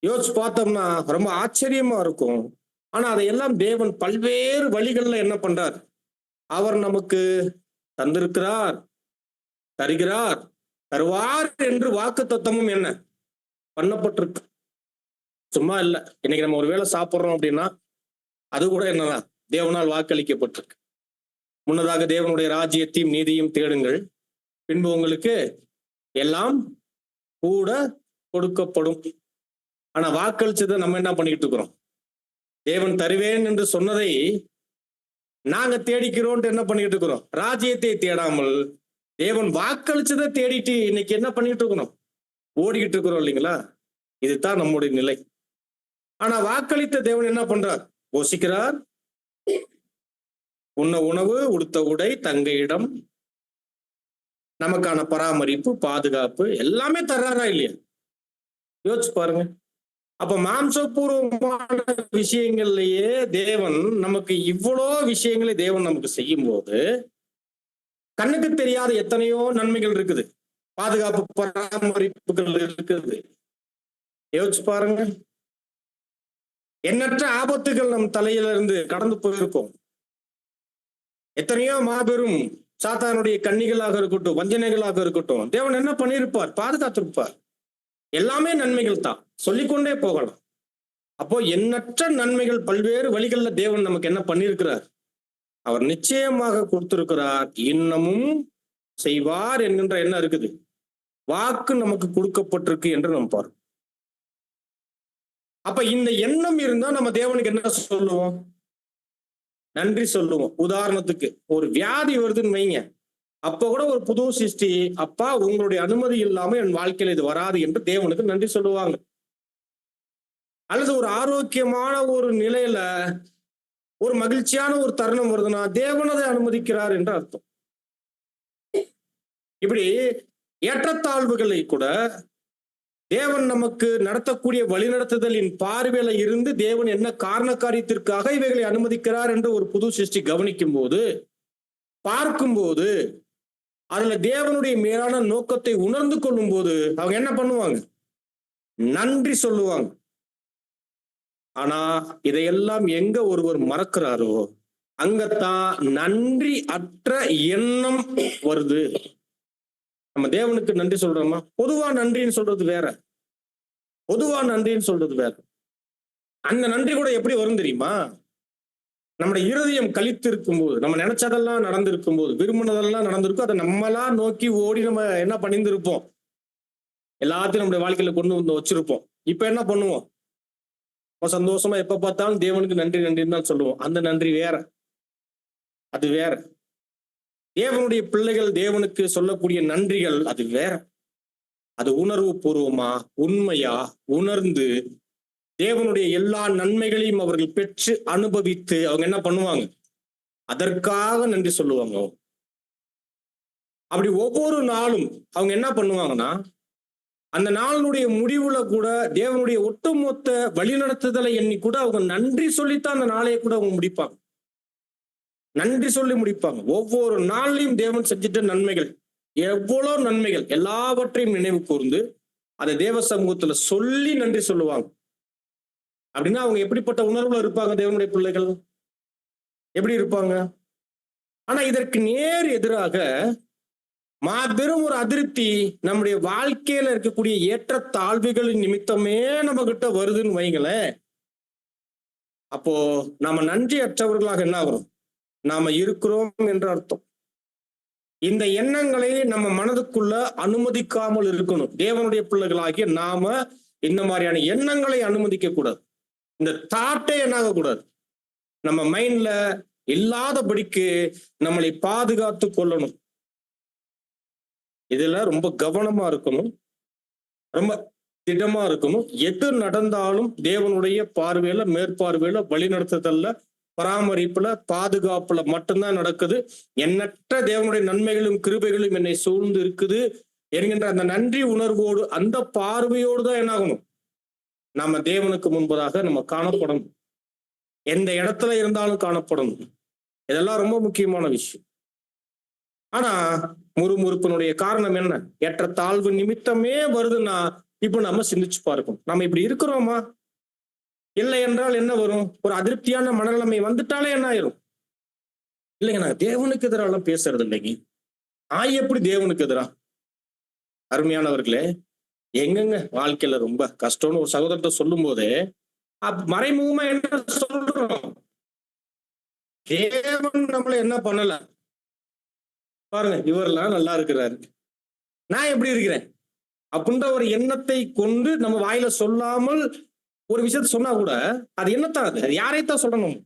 யோசிச்சு பார்த்தோம்னா ரொம்ப ஆச்சரியமா இருக்கும். ஆனா அதையெல்லாம் தேவன் பல்வேறு வழிகள்ல என்ன பண்றார்? அவர் நமக்கு தந்திருக்கிறார், தருகிறார், தருவார் என்று வாக்கு தத்தமும் என்ன பண்ணப்பட்டிருக்கு. சும்மா இல்ல. இன்னைக்கு நம்ம ஒரு வேளை சாப்பிடுறோம் அப்படின்னா அது கூட என்னதான் தேவனால் வாக்களிக்கப்பட்டிருக்கு. முன்னதாக தேவனுடைய ராஜ்யத்தையும் நீதியும் தேடுங்கள், பின்பு உங்களுக்கு எல்லாம் கூட கொடுக்கப்படும். ஆனா வாக்களிச்சதை நம்ம என்ன பண்ணிக்கிட்டு இருக்கிறோம்? தேவன் தருவேன் என்று சொன்னதை நாங்க தேடிக்கிறோம். என்ன பண்ணிட்டு இருக்கிறோம்? ராஜ்யத்தை தேடாமல் தேவன் வாக்களிச்சதை தேடிட்டு இன்னைக்கு என்ன பண்ணிட்டு இருக்கிறோம்? ஓடிக்கிட்டு இருக்கிறோம் இல்லைங்களா? இதுதான் நம்முடைய நிலை. ஆனா வாக்களித்த தேவன் என்ன பண்றார்? போஷிக்கிறார். உண்ண உணவு, உடுத்த உடை, தங்க இடம், நமக்கான பராமரிப்பு, பாதுகாப்பு எல்லாமே தர்றாரா இல்லையா? யோசிச்சு பாருங்க. அப்ப மாம்சபூர்வமான விஷயங்கள்லயே தேவன் நமக்கு இவ்வளோ விஷயங்களை தேவன் நமக்கு செய்யும் போது கண்ணுக்கு தெரியாத எத்தனையோ நன்மைகள் இருக்குது, பாதுகாப்பு பராமரிப்புகள் இருக்குது. யோசிச்சு பாருங்க. எண்ணற்ற ஆபத்துகள் நம் தலையில இருந்து கடந்து போயிருக்கோம். எத்தனையோ மாபெரும் சாத்தானுடைய கன்னிகளாக இருக்கட்டும், வஞ்சனைகளாக இருக்கட்டும், தேவன் என்ன பண்ணியிருப்பார்? பாதுகாத்திருப்பார். எல்லாமே நன்மைகள் தான், சொல்லிக்கொண்டே போகலாம். அப்போ எண்ணற்ற நன்மைகள் பல்வேறு வழிகள்ல தேவன் நமக்கு என்ன பண்ணியிருக்கிறார்? அவர் நிச்சயமாக கொடுத்திருக்கிறார், இன்னமும் செய்வார் என்கின்ற என்ன இருக்குது? வாக்கு நமக்கு கொடுக்கப்பட்டிருக்கு என்று நம்ம பார்க்கிறோம். அப்ப இந்த எண்ணம் இருந்தா நம்ம தேவனுக்கு என்ன சொல்லுவோம்? நன்றி சொல்லுவோம். உதாரணத்துக்கு ஒரு வியாதி வருதுன்னு வைங்க, அப்ப கூட ஒரு புது சிருஷ்டி, அப்பா உங்களுடைய அனுமதி இல்லாம என் வாழ்க்கையில இது வராது என்று தேவனுக்கு நன்றி சொல்லுவாங்க. அல்லது ஒரு ஆரோக்கியமான ஒரு நிலையில ஒரு மகிழ்ச்சியான ஒரு தருணம் வருதுன்னா தேவன் அதை அனுமதிக்கிறார் என்று அர்த்தம். இப்படி ஏற்றத்தாழ்வுகளை கூட தேவன் நமக்கு நடத்தக்கூடிய வழிநடத்துதலின் பார்வையில இருந்து தேவன் என்ன காரண காரியத்திற்காக இவைகளை அனுமதிக்கிறார் என்று ஒரு புது சிருஷ்டி கவனிக்கும் போது, பார்க்கும்போது, அதுல தேவனுடைய மேலான நோக்கத்தை உணர்ந்து கொள்ளும் போது அவங்க என்ன பண்ணுவாங்க? நன்றி சொல்லுவாங்க. ஆனா இதையெல்லாம் எங்க ஒருவர் மறக்கிறாரோ அங்கத்தான் நன்றி அற்ற எண்ணம் வருது. நம்ம தேவனுக்கு நன்றி சொல்றோமா? பொதுவா நன்றின்னு சொல்றது வேற, பொதுவா நன்றின்னு சொல்றது வேற. அந்த நன்றி கூட எப்படி வரும் தெரியுமா? நம்முடைய இருதயம் கழித்து இருக்கும் போது, நம்ம நினைச்சதெல்லாம் நடந்திருக்கும் போது, விரும்பினதெல்லாம் நடந்திருக்கும், அதை நம்மளா நோக்கி ஓடி நம்ம என்ன பண்ணியிருந்திருப்போம், எல்லாத்தையும் நம்முடைய வாழ்க்கையில கொண்டு வந்து வச்சிருப்போம். இப்ப என்ன பண்ணுவோம்? சந்தோஷமா எப்ப பார்த்தாலும் தேவனுக்கு நன்றி நன்றின்னு தான் சொல்லுவோம். அந்த நன்றி வேற, அது வேற. தேவனுடைய பிள்ளைகள் தேவனுக்கு சொல்லக்கூடிய நன்றிகள் அது வேற. அது உணர்வு பூர்வமா, உண்மையா உணர்ந்து தேவனுடைய எல்லா நன்மைகளையும் அவர்கள் பெற்று அனுபவித்து அவங்க என்ன பண்ணுவாங்க? அதற்காக நன்றி சொல்லுவாங்க. அப்படி ஒவ்வொரு நாளும் அவங்க என்ன பண்ணுவாங்கன்னா, அந்த நாளினுடைய முடிவுல கூட தேவனுடைய ஒட்டுமொத்த வழிநடத்துதலை எண்ணி கூட அவங்க நன்றி சொல்லித்தான் அந்த நாளையை கூட அவங்க முடிப்பாங்க. நன்றி சொல்லி முடிப்பாங்க. ஒவ்வொரு நாள்லையும் தேவன் செஞ்சிட்ட நன்மைகள், எவ்வளவு நன்மைகள் எல்லாவற்றையும் நினைவு கூர்ந்து அதை தேவ சமூகத்துல சொல்லி நன்றி சொல்லுவாங்க. அப்படின்னா அவங்க எப்படிப்பட்ட உணர்வுல இருப்பாங்க? தேவனுடைய பிள்ளைகள் எப்படி இருப்பாங்க? ஆனா இதற்கு நேர் எதிராக மாபெரும் ஒரு அதிருப்தி நம்முடைய வாழ்க்கையில இருக்கக்கூடிய ஏற்ற தாழ்வுகளின் நிமித்தமே நம்ம கிட்ட வருதுன்னு வைங்களேன். அப்போ நாம நன்றி அற்றவர்களாக என்ன ஆகிறோம்? நாம இருக்கிறோம் என்ற அர்த்தம். இந்த எண்ணங்களை நம்ம மனதுக்குள்ள அனுமதிக்காமல் இருக்கணும். தேவனுடைய பிள்ளைகளாகிய நாம இந்த மாதிரியான எண்ணங்களை அனுமதிக்க கூடாது. இந்த தாட்டே என்ன ஆகக்கூடாது, நம்ம மைண்ட்ல இல்லாதபடிக்கு நம்மளை பாதுகாத்து கொள்ளணும். இதுல ரொம்ப கவனமா இருக்கணும், ரொம்ப திடமா இருக்கணும். எது நடந்தாலும் தேவனுடைய பார்வையில, மேற்பார்வையில, வழிநடத்துதல்ல, பராமரிப்புல, பாதுகாப்புல மட்டும்தான் நடக்குது. எண்ணற்ற தேவனுடைய நன்மைகளும் கிருபைகளும் என்னை சூழ்ந்து இருக்குது என்கின்ற அந்த நன்றி உணர்வோடு, அந்த பார்வையோடு தான் என்ன ஆகணும்? நாம தேவனுக்கு முன்பதாக நம்ம காணப்படணும். எந்த இடத்துல இருந்தாலும் காணப்படணும். இதெல்லாம் ரொம்ப முக்கியமான விஷயம். ஆனா முறுமுறுப்பினுடைய காரணம் என்ன? ஏற்ற தாழ்வு நிமித்தமே வருதுன்னா இப்ப நம்ம சிந்திச்சு பார்க்கணும். நம்ம இப்படி இருக்கிறோமா? இல்லை என்றால் என்ன வரும்? ஒரு அதிருப்தியான மனநிலைமை வந்துட்டாலே என்ன ஆயிரும்? இல்லைங்க, நான் தேவனுக்கு எதிராக பேசுறது இல்லைங்க. எப்படி தேவனுக்கு எதிரா? அருமையானவர்களே, எங்கங்க வாழ்க்கையில ரொம்ப கஷ்டம்னு ஒரு சகோதரத்தை சொல்லும் போதே மறைமுகமா என்ன சொல்றோம்? தேவன் நம்மள என்ன பண்ணல பாருங்க, இவரெல்லாம் நல்லா இருக்கிறாரு, நான் எப்படி இருக்கிறேன் அப்படின்ற ஒரு எண்ணத்தை கொண்டு நம்ம வாயில சொல்லாமல் ஒரு விஷயத்த சொன்னா கூட அது என்னத்தான், அது யாரைத்தான் சொல்லணும்?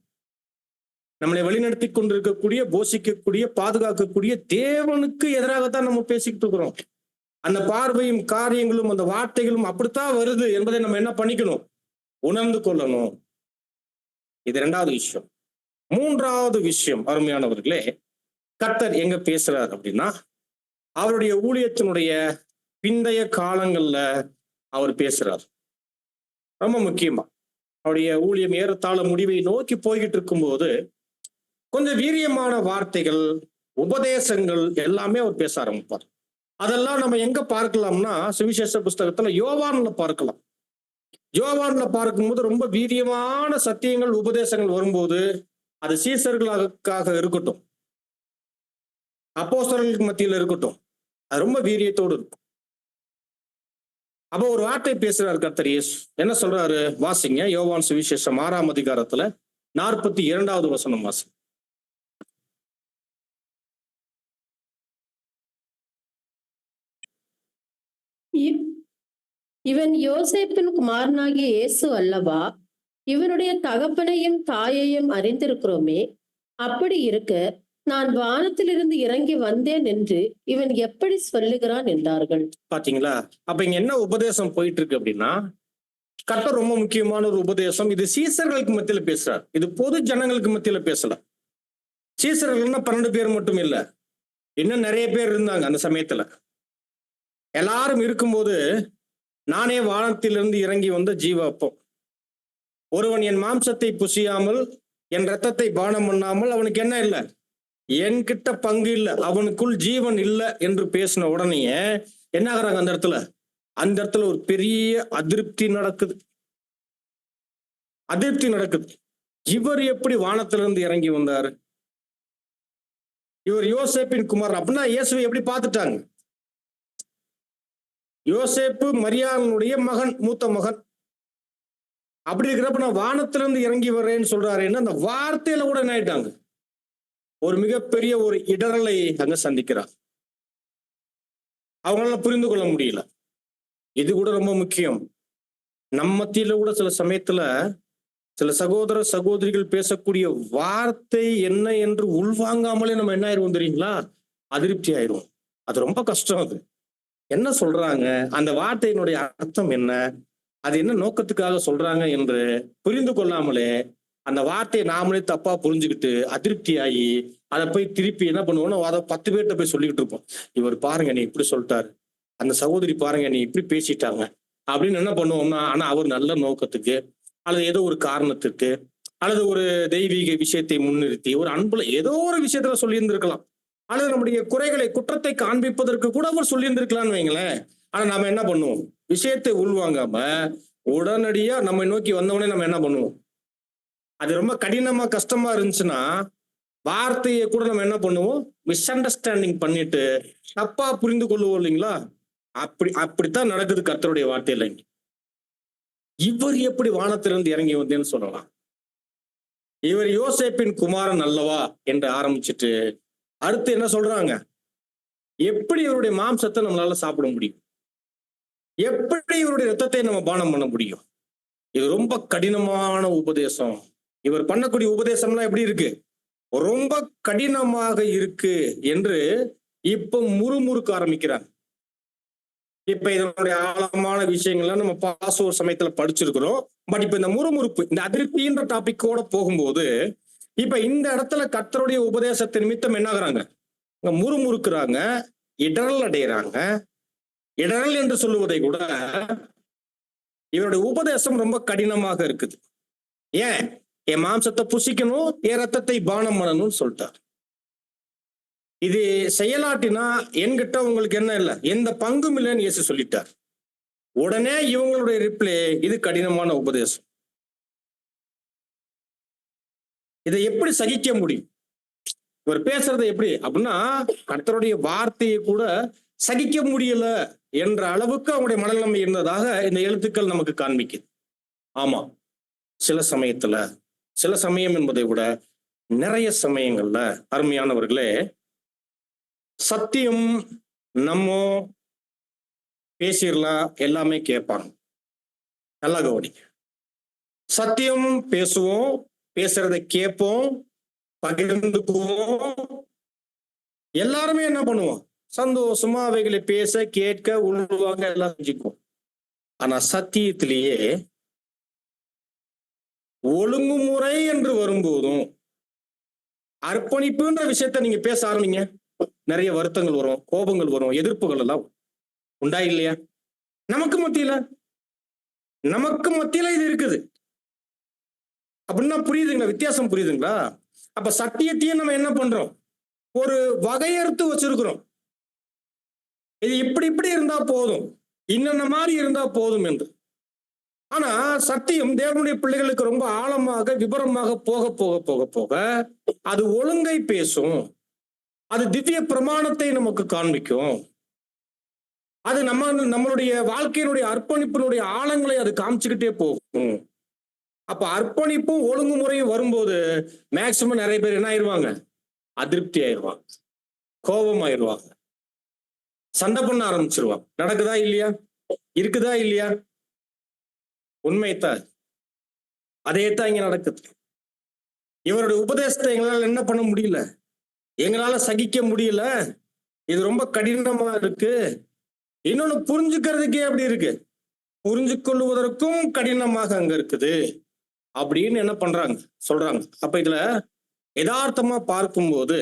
நம்மளை வழிநடத்தி கொண்டிருக்கக்கூடிய, போஷிக்கக்கூடிய, பாதுகாக்கக்கூடிய தேவனுக்கு எதிராகத்தான் நம்ம பேசிக்கிட்டு இருக்கிறோம். அந்த பார்வையும் காரியங்களும் அந்த வார்த்தைகளும் அப்படித்தான் வருது என்பதை நம்ம என்ன பண்ணிக்கணும்? உணர்ந்து கொள்ளணும். இது இரண்டாவது விஷயம். மூன்றாவது விஷயம், அருமையானவர்களே, கர்த்தர் எங்க பேசுறார் அப்படின்னா, அவருடைய ஊழியத்தினுடைய பிந்தைய காலங்கள்ல அவர் பேசுறார். ரொம்ப முக்கியமா அவருடைய ஊழியம் ஏறத்தாழ முடிவை நோக்கி போய்கிட்டு இருக்கும்போது கொஞ்சம் வீரியமான வார்த்தைகள், உபதேசங்கள் எல்லாமே அவர் பேச ஆரம்பிப்பார். அதெல்லாம் நம்ம எங்க பார்க்கலாம்னா, சுவிசேஷ புஸ்தகத்துல யோவான்ல பார்க்கலாம். யோவான்ல பார்க்கும்போது ரொம்ப வீரியமான சத்தியங்கள், உபதேசங்கள் வரும்போது அது சீசர்களுக்காக இருக்கட்டும், அப்போஸ்தலர்களுக்கு மத்தியில இருக்கட்டும், அது ரொம்ப வீரியத்தோடு இருக்கும். அப்ப ஒரு வார்த்தை பேசுறாரு கர்த்தர் இயேசு. என்ன சொல்றாரு? வாசிங்க, யோவான் சுவிசேஷம் 6ஆம் அதிகாரத்துல 42வது வசனம் வாசி. இவன் யோசேப்பின் குமாரனாகிய இயேசு அல்லவா? இவனுடைய தகப்பனையும் தாயையும் அறிந்திருக்கிறோமே. அப்படி இருக்க நான் வானத்திலிருந்து இறங்கி வந்தேன் என்று இவன் எப்படி சொல்லுகிறான் என்றார்கள். பாத்தீங்களா? அப்ப இங்க என்ன உபதேசம் போயிட்டு இருக்கு அப்படின்னா, கர்த்தர் ரொம்ப முக்கியமான ஒரு உபதேசம். இது சீசர்களுக்கு மத்தியில பேசுறார். இது பொது ஜனங்களுக்கு மத்தியில பேசல. சீசர்கள்னா 12 பேர் மட்டும் இல்ல, இன்னும் நிறைய பேர் இருந்தாங்க அந்த சமயத்துல. எல்லாரும் இருக்கும்போது, நானே வானத்திலிருந்து இறங்கி வந்த ஜீவ அப்பம். ஒருவன் என் மாம்சத்தை புசியாமல் என் ரத்தத்தை பானம் பண்ணாமல் அவனுக்கு என்ன இல்லை? என்கிட்ட பங்கு இல்லை, அவனுக்குள் ஜீவன் இல்லை என்று பேசின உடனேயே என்ன ஆகுறாங்க அந்த இடத்துல? அந்த இடத்துல ஒரு பெரிய அதிருப்தி நடக்குது. இவர் எப்படி வானத்திலிருந்து இறங்கி வந்தாரு? இவர் யோசேப்பின் குமார் அப்படின்னா இயேசுவை எப்படி பார்த்துட்டாங்க? யோசேப்பு மரியாளுடைய மகன், மூத்த மகன். அப்படி இருக்கிறப்ப நான் வானத்திலிருந்து இறங்கி வர்றேன்னு சொல்றாருன்னு அந்த வார்த்தையில கூட என்ன ஆயிட்டாங்க? ஒரு மிகப்பெரிய ஒரு இடரலை அங்க சந்திக்கிறார். அவங்களால புரிந்து கொள்ள முடியல. இது கூட ரொம்ப முக்கியம். நம்ம மத்தியில கூட சில சமயத்துல சில சகோதர சகோதரிகள் பேசக்கூடிய வார்த்தை என்ன என்று உள்வாங்காமலே நம்ம என்ன ஆயிடுவோம் தெரியுங்களா? அதிருப்தி ஆயிடுவோம். அது ரொம்ப கஷ்டம். அது என்ன சொல்றாங்க, அந்த வார்த்தையினுடைய அர்த்தம் என்ன, அது என்ன நோக்கத்துக்காக சொல்றாங்க என்று புரிந்து கொள்ளாமலே அந்த வார்த்தையை நாமளே தப்பா புரிஞ்சுக்கிட்டு அதிருப்தி ஆகி அதை போய் திருப்பி என்ன பண்ணுவோம்னா அதை 10 பேர்கிட்ட போய் சொல்லிக்கிட்டு இருப்போம். இவர் பாருங்க நீ இப்படி சொல்லிட்டாரு, அந்த சகோதரி பாருங்க நீ இப்படி பேசிட்டாங்க அப்படின்னு என்ன பண்ணுவோம்னா, ஆனா அவர் நல்ல நோக்கத்துக்கு அல்லது ஏதோ ஒரு காரணத்துக்கு அல்லது ஒரு தெய்வீக விஷயத்தை முன்னிறுத்தி ஒரு அன்புல ஏதோ ஒரு விஷயத்துல சொல்லி இருந்திருக்கலாம், அல்லது நம்முடைய குறைகளை குற்றத்தை காண்பிப்பதற்கு கூட அவர் சொல்லி இருந்திருக்கலாம்னு வைங்களேன். ஆனா நாம என்ன பண்ணுவோம்? விஷயத்தை உள்வாங்காம உடனடியா நம்ம நோக்கி வந்தவொடனே நம்ம என்ன பண்ணுவோம்? அது ரொம்ப கடினமா கஷ்டமா இருந்துச்சுன்னா வார்த்தையை கூட நம்ம என்ன பண்ணுவோம்? மிஸ் அண்டர்ஸ்டாண்டிங் பண்ணிட்டு தப்பா புரிந்து கொள்ளுவோம் இல்லைங்களா? அப்படித்தான் நடக்குது கர்த்தருடைய வார்த்தையில. இவர் எப்படி வானத்திலிருந்து இறங்கி வந்தேன்னு சொல்லலாம்? இவர் யோசேப்பின் குமாரன் அல்லவா என்று ஆரம்பிச்சுட்டு அடுத்து என்ன சொல்றாங்க? எப்படி இவருடைய மாம்சத்தை நம்மளால சாப்பிட முடியும்? எப்படி இவருடைய ரத்தத்தை நம்ம பானம் பண்ண முடியும்? இது ரொம்ப கடினமான உபதேசம். இவர் பண்ணக்கூடிய உபதேசம்லாம் எப்படி இருக்கு? ரொம்ப கடினமாக இருக்கு என்று இப்ப முறுமுறுக்க ஆரம்பிக்கிறாங்க. இப்ப இதனுடைய ஆழமான விஷயங்கள்லாம் நம்ம பாஸ்ஓவர் சமயத்துல படிச்சிருக்கிறோம். பட் இப்ப இந்த முறுமுறுப்பு, இந்த அதிருப்தின்ற டாபிக்கோட போகும்போது இப்ப இந்த இடத்துல கர்த்தருடைய உபதேசத்தின் நிமித்தம் என்ன ஆகுறாங்க? முறுமுறுக்கிறாங்க, இடரல் அடைகிறாங்க. இடரல் என்று சொல்லுவதை கூட இவருடைய உபதேசம் ரொம்ப கடினமாக இருக்குது. ஏன்? என் மாம்சத்தை புசிக்கணும், என் ரத்தத்தை பானம் பண்ணணும்னு சொல்லிட்டார். இது செயலாட்டினா என்கிட்ட உங்களுக்கு என்ன இல்லை, எந்த பங்கும் இல்லைன்னு இயேசு சொல்லிட்டார். உடனே இவங்களுடைய ரிப்ளே, இது கடினமான உபதேசம், இதை எப்படி சகிக்க முடியும்? இவர் பேசுறது எப்படி அப்படின்னா கர்த்தருடைய வார்த்தையை கூட சகிக்க முடியல என்ற அளவுக்கு அவங்களுடைய மனநிலைமை இருந்ததாக இந்த எழுத்துக்கள் நமக்கு காண்பிக்குது. ஆமா, சில சமயத்துல, சில சமயம் என்பதை விட நிறைய சமயங்கள்ல அருமையானவர்களே, சத்தியம் நம்ம பேசிடலாம், எல்லாமே கேட்பாங்க. நல்லா கவனிங்க. சத்தியம் பேசுவோம், பேசுறதை கேட்போம், பகிர்ந்துக்குவோம். எல்லாருமே என்ன பண்ணுவோம்? சந்தோஷமா அவைகளை பேச, கேட்க, உள்வாங்க எல்லாம் செஞ்சுக்குவோம். ஆனா சத்தியத்திலேயே ஒழுங்குமுறை என்று வரும்போதும் அர்ப்பணிப்புன்ற விஷயத்த நீங்க பேச ஆரம்பிங்க, நிறைய வருத்தங்கள் வரும், கோபங்கள் வரும், எதிர்ப்புகள் எல்லாம் உண்டா இல்லையா? நமக்கு மத்தியில இது இருக்குது அப்படின்னா புரியுதுங்களா? வித்தியாசம் புரியுதுங்களா? அப்ப சத்தியத்தையும் நம்ம என்ன பண்றோம்? ஒரு வகையறுத்து வச்சிருக்கிறோம். இது இப்படி இருந்தா போதும், இன்னென்ன மாதிரி இருந்தா போதும் என்று. ஆனா சத்தியம் தேவனுடைய பிள்ளைகளுக்கு ரொம்ப ஆழமாக விபரமாக போக போக போக போக அது ஒழுங்கை பேசும், அது திவ்ய பிரமாணத்தை நமக்கு காண்பிக்கும், அது நம்மளுடைய வாழ்க்கையினுடைய அர்ப்பணிப்பினுடைய ஆழங்களை அது காமிச்சுக்கிட்டே போகும். அப்ப அர்ப்பணிப்பும் ஒழுங்குமுறையும் வரும்போது மேக்சிமம் நிறைய பேர் என்ன ஆயிடுவாங்க? அதிருப்தி ஆயிடுவாங்க, கோபம் ஆயிடுவாங்க, சண்டை பண்ண ஆரம்பிச்சிருவாங்க. நடக்குதா இல்லையா? இருக்குதா இல்லையா? உண்மைத்தான். அதே தான் இங்க நடக்குது. இவருடைய உபதேசத்தை எங்களால என்ன பண்ண முடியல, எங்களால சகிக்க முடியல. இது ரொம்ப கடினமா இருக்கு. இன்னொன்னு புரிஞ்சுக்கிறதுக்கே அப்படி இருக்கு, புரிஞ்சு கொள்வதற்கும் கடினமாக அங்க இருக்குது அப்படின்னு என்ன பண்றாங்க, சொல்றாங்க. அப்ப இதுல யதார்த்தமா பார்க்கும்போது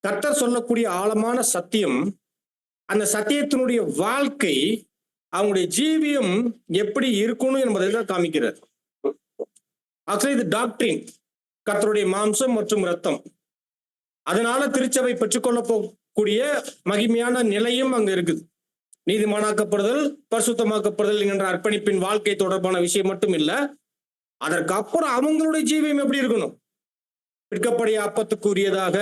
கர்த்தர் சொல்லக்கூடிய ஆழமான சத்தியம், அந்த சத்தியத்தினுடைய வாழ்க்கை, அவங்களுடைய ஜீவியம் எப்படி இருக்கணும் என்பதை தான் காமிக்கிறார். ஆக்சுவலி இது டாக்டரின், கர்த்தருடைய மாம்சம் மற்றும் இரத்தம். அதனால திருச்சபை பெற்றுக்கொள்ள போகக்கூடிய மகிமையான நிலையும் அங்க இருக்குது. நீதிமானாக்கப்படுதல், பரிசுத்தமாக்கப்படுதல் என்கின்ற அர்ப்பணிப்பின் வாழ்க்கை தொடர்பான விஷயம் மட்டும் இல்ல, அதற்கு அப்புறம் அவங்களுடைய ஜீவியம் எப்படி இருக்கணும், விற்கப்படிய அப்பத்துக்குரியதாக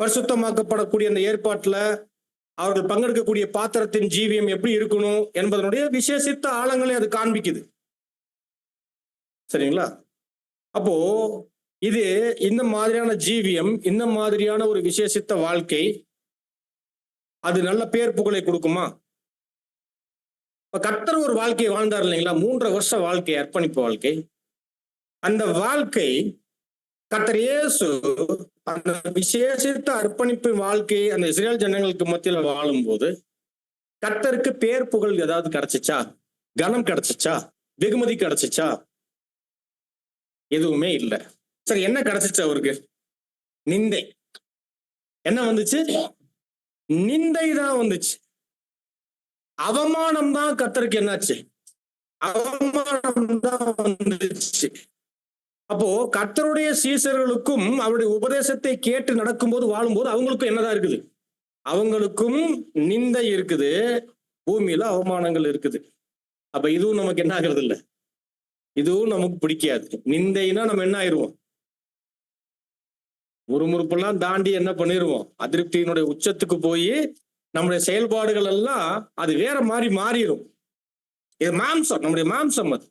பரிசுத்தமாக்கப்படக்கூடிய அந்த ஏற்பாட்டுல அவர்கள் பங்கெடுக்கக்கூடிய பாத்திரத்தின் ஜீவியம் எப்படி இருக்கணும் என்பதனுடைய விசேஷித்த ஆழங்களை அது காண்பிக்குது. சரிங்களா? அப்போ இது இந்த மாதிரியான ஜீவியம், இந்த மாதிரியான ஒரு விசேஷித்த வாழ்க்கை, அது நல்ல பேர் புகழை கொடுக்குமா? இப்ப கர்த்தர் ஒரு வாழ்க்கையை வாழ்ந்தார் இல்லைங்களா, 3 வருஷ வாழ்க்கை, அர்ப்பணிப்பு வாழ்க்கை. அந்த வாழ்க்கை கர்த்தர் இயேசு அந்த விசேஷித்த அர்ப்பணிப்பு வாழ்க்கையை அந்த இஸ்ரேல் ஜனங்களுக்கு மத்தியில் வாழும்போது கர்த்தருக்கு பேர் புகழ் ஏதாவது கிடைச்சிச்சா? கனம் கிடைச்சிச்சா? வெகுமதி கிடைச்சிச்சா? எதுவுமே இல்லை. சரி, என்ன கிடைச்சிச்சு அவருக்கு? நிந்தை. என்ன வந்துச்சு? நிந்தை தான் வந்துச்சு. அவமானம் தான் கர்த்தருக்கு என்னாச்சு? அவமானம் தான் வந்துச்சு. அப்போ கர்த்தருடைய சீசர்களுக்கும் அவருடைய உபதேசத்தை கேட்டு நடக்கும்போது வாழும்போது அவங்களுக்கும் என்னதான் இருக்குது? அவங்களுக்கும் நிந்தை இருக்குது, பூமியில அவமானங்கள் இருக்குது. அப்ப இதுவும் நமக்கு என்ன ஆகிறது இல்லை, இதுவும் நமக்கு பிடிக்காது. நிந்தைனா நம்ம என்ன ஆயிடுவோம்? முறுமுறுப்பெல்லாம் தாண்டி என்ன பண்ணிடுவோம், அதிருப்தியினுடைய உச்சத்துக்கு போய் நம்முடைய செயல்பாடுகள் எல்லாம் அது வேற மாதிரி மாறிடும். இது மாம்சம், நம்முடைய மாம்சம், அது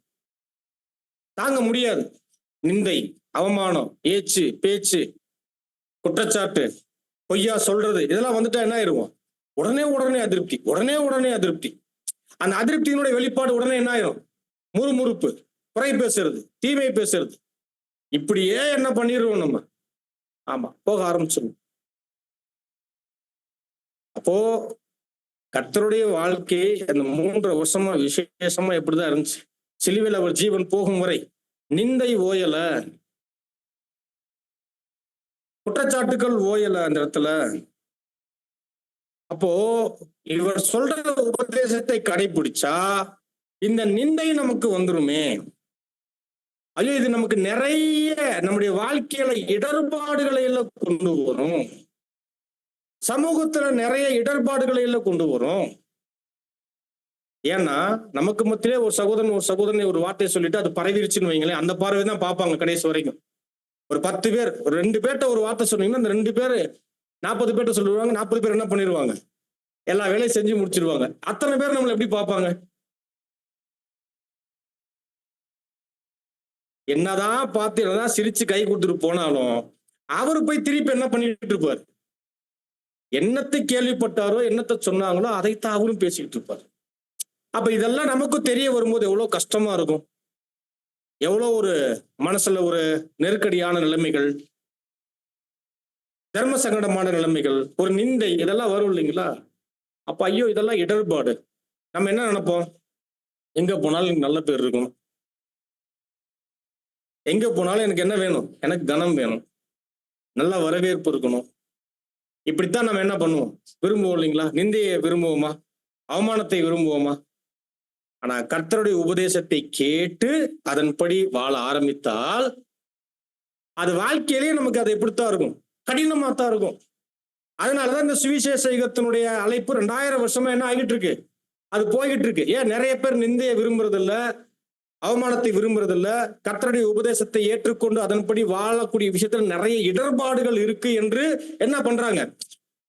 தாங்க முடியாது. நிந்தை, அவமானம், ஏச்சு பேச்சு, குற்றச்சாட்டு, பொய்யா சொல்றது, இதெல்லாம் வந்துட்டா என்ன ஆயிருவோம்? உடனே அதிருப்தி, உடனே அதிருப்தி. அந்த அதிருப்தியினுடைய வெளிப்பாடு உடனே என்ன ஆயிரும்? முறுமுறுப்பு, குறை பேசுறது, தீமை பேசுறது, இப்படியே என்ன பண்ணிடுவோம் நம்ம. ஆமா, போக ஆரம்பிச்சிடும். அப்போ கர்த்தருடைய வாழ்க்கை அந்த 3 வருஷமா விசேஷமா எப்படிதான் இருந்துச்சு? சிலுவையில் அவர் ஜீவன் போகும் வரை நிந்தை ஓயல, குற்றச்சாட்டுகள் ஓயல அந்த இடத்துல. அப்போ இவர் சொல்ற உபதேசத்தை கடைபிடிச்சா இந்த நிந்தை நமக்கு வந்துருமே. ஐயோ, இது நமக்கு நிறைய நம்முடைய வாழ்க்கையில இடர்பாடுகளை எல்லாம் கொண்டு வரும், சமூகத்துல நிறைய இடர்பாடுகளை எல்லாம் கொண்டு வரும். ஏன்னா நமக்கு மத்தியிலே ஒரு சகோதரன் ஒரு வார்த்தையை சொல்லிட்டு அது பரவிருச்சுன்னு வைங்களேன், அந்த பார்வை தான் பார்ப்பாங்க கடைசி வரைக்கும். ஒரு 10 பேர், ஒரு 2 பேர்ட்ட ஒரு வார்த்தை சொன்னீங்கன்னா அந்த 2 பேர் 40 பேர்ட்ட சொல்லுவாங்க. 40 பேர் என்ன பண்ணிடுவாங்க? எல்லா வேலையும் செஞ்சு முடிச்சிருவாங்க. அத்தனை பேர் நம்மளை எப்படி பார்ப்பாங்க? என்னதான் பார்த்து என்னதான் சிரிச்சு கை கொடுத்துட்டு போனாலும் அவரு போய் திருப்பி என்ன பண்ணிட்டு இருப்பார்? என்னத்தை கேள்விப்பட்டாரோ, என்னத்தை சொன்னாங்களோ அதைத்தான் அவரும் பேசிக்கிட்டு இருப்பார். அப்ப இதெல்லாம் நமக்கும் தெரிய வரும்போது எவ்வளவு கஷ்டமா இருக்கும், எவ்வளவு ஒரு மனசுல ஒரு நெருக்கடியான நிலைமைகள், தர்ம சங்கடமான நிலைமைகள், ஒரு நிந்தை, இதெல்லாம் வரும் இல்லைங்களா? அப்ப ஐயோ, இதெல்லாம் இடர்பாடு. நம்ம என்ன நினைப்போம்? எங்க போனாலும் எனக்கு நல்ல பேர் இருக்கணும், எங்க போனாலும் எனக்கு என்ன வேணும்? எனக்கு கனம் வேணும், நல்ல வரவேற்பு இருக்கணும். இப்படித்தான் நம்ம என்ன பண்ணுவோம்? விரும்புவோம் இல்லைங்களா? நிந்தையை விரும்புவோமா? அவமானத்தை விரும்புவோமா? ஆனா கர்த்தருடைய உபதேசத்தை கேட்டு அதன்படி வாழ ஆரம்பித்தால் அது வாழ்க்கையிலேயே நமக்கு அது எப்படித்தான் இருக்கும்? கடினமா தான் இருக்கும். அதனாலதான் இந்த சுவிசேஷ யுகத்தினுடைய அழைப்பு 2000 வருஷமா என்ன ஆகிட்டு இருக்கு? அது போய்கிட்டு இருக்கு. ஏன் நிறைய பேர் நிந்தையை விரும்புறது இல்ல, அவமானத்தை விரும்புறது இல்ல, கர்த்தருடைய உபதேசத்தை ஏற்றுக்கொண்டு அதன்படி வாழக்கூடிய விஷயத்துல நிறைய இடர்பாடுகள் இருக்கு என்று என்ன பண்றாங்க?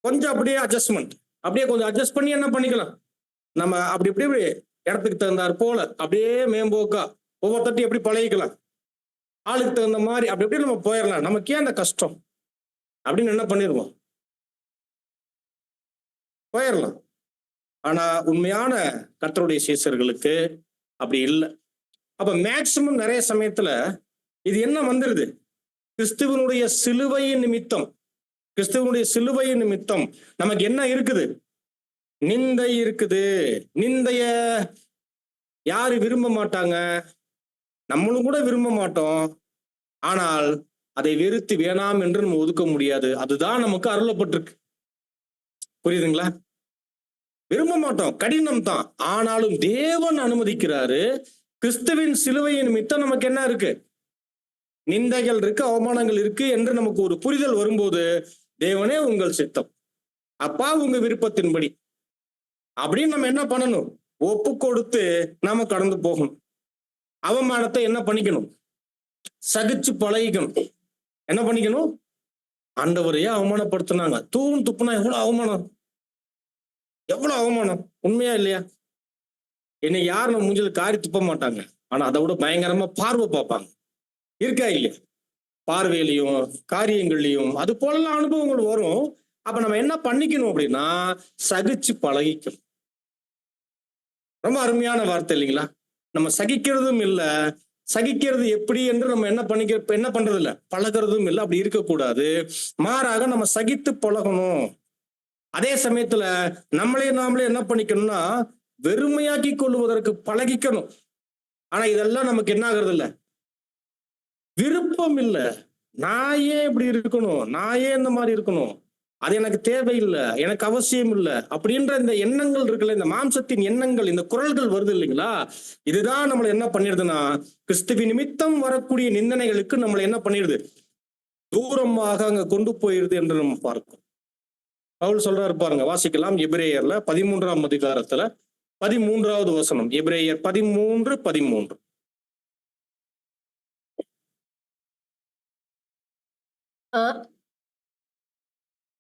கொஞ்சம் அப்படியே அட்ஜஸ்ட்மெண்ட், அப்படியே கொஞ்சம் அட்ஜஸ்ட் பண்ணி என்ன பண்ணிக்கலாம், நம்ம அப்படி இப்படி இடத்துக்கு தகுந்தார் போல அப்படியே மேம்போக்கா ஒவ்வொருத்தட்டையும் எப்படி பழகிக்கலாம், ஆளுக்கு தகுந்த மாதிரி அப்படி எப்படி நம்ம போயிடலாம். நமக்கு ஏன் அந்த கஷ்டம் அப்படின்னு என்ன பண்ணிடுவோம்? போயிடலாம். ஆனா உண்மையான கர்த்தருடைய சீசர்களுக்கு அப்படி இல்லை. அப்ப மேக்சிமம் நிறைய சமயத்துல இது என்ன வந்துருது, கிறிஸ்துவனுடைய சிலுவையின் நிமித்தம், கிறிஸ்துவனுடைய சிலுவையின் நிமித்தம் நமக்கு என்ன இருக்குது, நிந்தை இருக்குது. நிந்தைய யாரு விரும்ப மாட்டாங்க? நம்மளும் கூட விரும்ப மாட்டோம். ஆனால் அதை வெறுத்து வேணாம் என்று நம்ம ஒதுக்க முடியாது. அதுதான் நமக்கு அருளப்பட்டிருக்கு. புரியுதுங்களா? விரும்ப மாட்டோம், கடினம் தான். ஆனாலும் தேவன் அனுமதிக்கிறாரு. கிறிஸ்துவின் சிலுவையின் நிமித்தம் நமக்கு என்ன இருக்கு, நிந்தைகள் இருக்கு, அவமானங்கள் இருக்கு என்று நமக்கு ஒரு புரிதல் வரும்போது, தேவனே உங்கள் சித்தம், அப்பா உங்க விருப்பத்தின்படி அப்படின்னு நம்ம என்ன பண்ணணும், ஒப்பு கொடுத்து நாம கடந்து போகணும். அவமானத்தை என்ன பண்ணிக்கணும், சகிச்சு பழகிக்கணும். என்ன பண்ணிக்கணும், ஆண்டவரையே அவமானப்படுத்தினாங்க, தூண் துப்புனா எவ்வளவு அவமானம், எவ்வளவு அவமானம், உண்மையா இல்லையா? என்னை யாரும் நம்ம மூஞ்சில காரி துப்ப மாட்டாங்க, ஆனா அதை விட பயங்கரமா பார்வை பார்ப்பாங்க. இருக்கா இல்லையா? பார்வையிலையும் காரியங்கள்லையும் அது போல அனுபவங்கள் வரும். அப்ப நம்ம என்ன பண்ணிக்கணும் அப்படின்னா, சகிச்சு பழகிக்கணும். ரொம்ப அருமையான வார்த்தை இல்லைங்களா? நம்ம சகிக்கிறதும் இல்ல, சகிக்கிறது எப்படி என்று நம்ம என்ன பண்றது இல்ல, பழகிறதும் இல்லை. அப்படி இருக்கக்கூடாது. மாறாக நம்ம சகித்து பழகணும். அதே சமயத்துல நாமளே என்ன பண்ணிக்கணும்னா, வெறுமையாக்கி கொள்வதற்கு பழகிக்கணும். ஆனா இதெல்லாம் நமக்கு என்ன ஆகுறது இல்ல, விருப்பம் இல்ல. நான் ஏன் இப்படி இருக்கணும், நான் ஏன் இந்த மாதிரி இருக்கணும், அது எனக்கு தேவையில்லை, எனக்கு அவசியம் இல்லை அப்படின்ற இந்த எண்ணங்கள் இருக்குல்ல, இந்த மாம்சத்தின் எண்ணங்கள், இந்த குரல்கள் வருது இல்லைங்களா? இதுதான் நம்மளை என்ன பண்ணிடுதுன்னா, கிறிஸ்துவின் நிமித்தம் வரக்கூடிய நிந்தனைகளுக்கு நம்மளை என்ன பண்ணிடுது, தூரமாக அங்க கொண்டு போயிருது என்று நம்ம பார்க்கிறோம். பவுல் சொல்றாரு பாருங்க, வாசிக்கலாம். எபிரேயர்ல 13ஆம் அதிகாரத்துல 13வது வசனம். எபிரேயர் 13:13.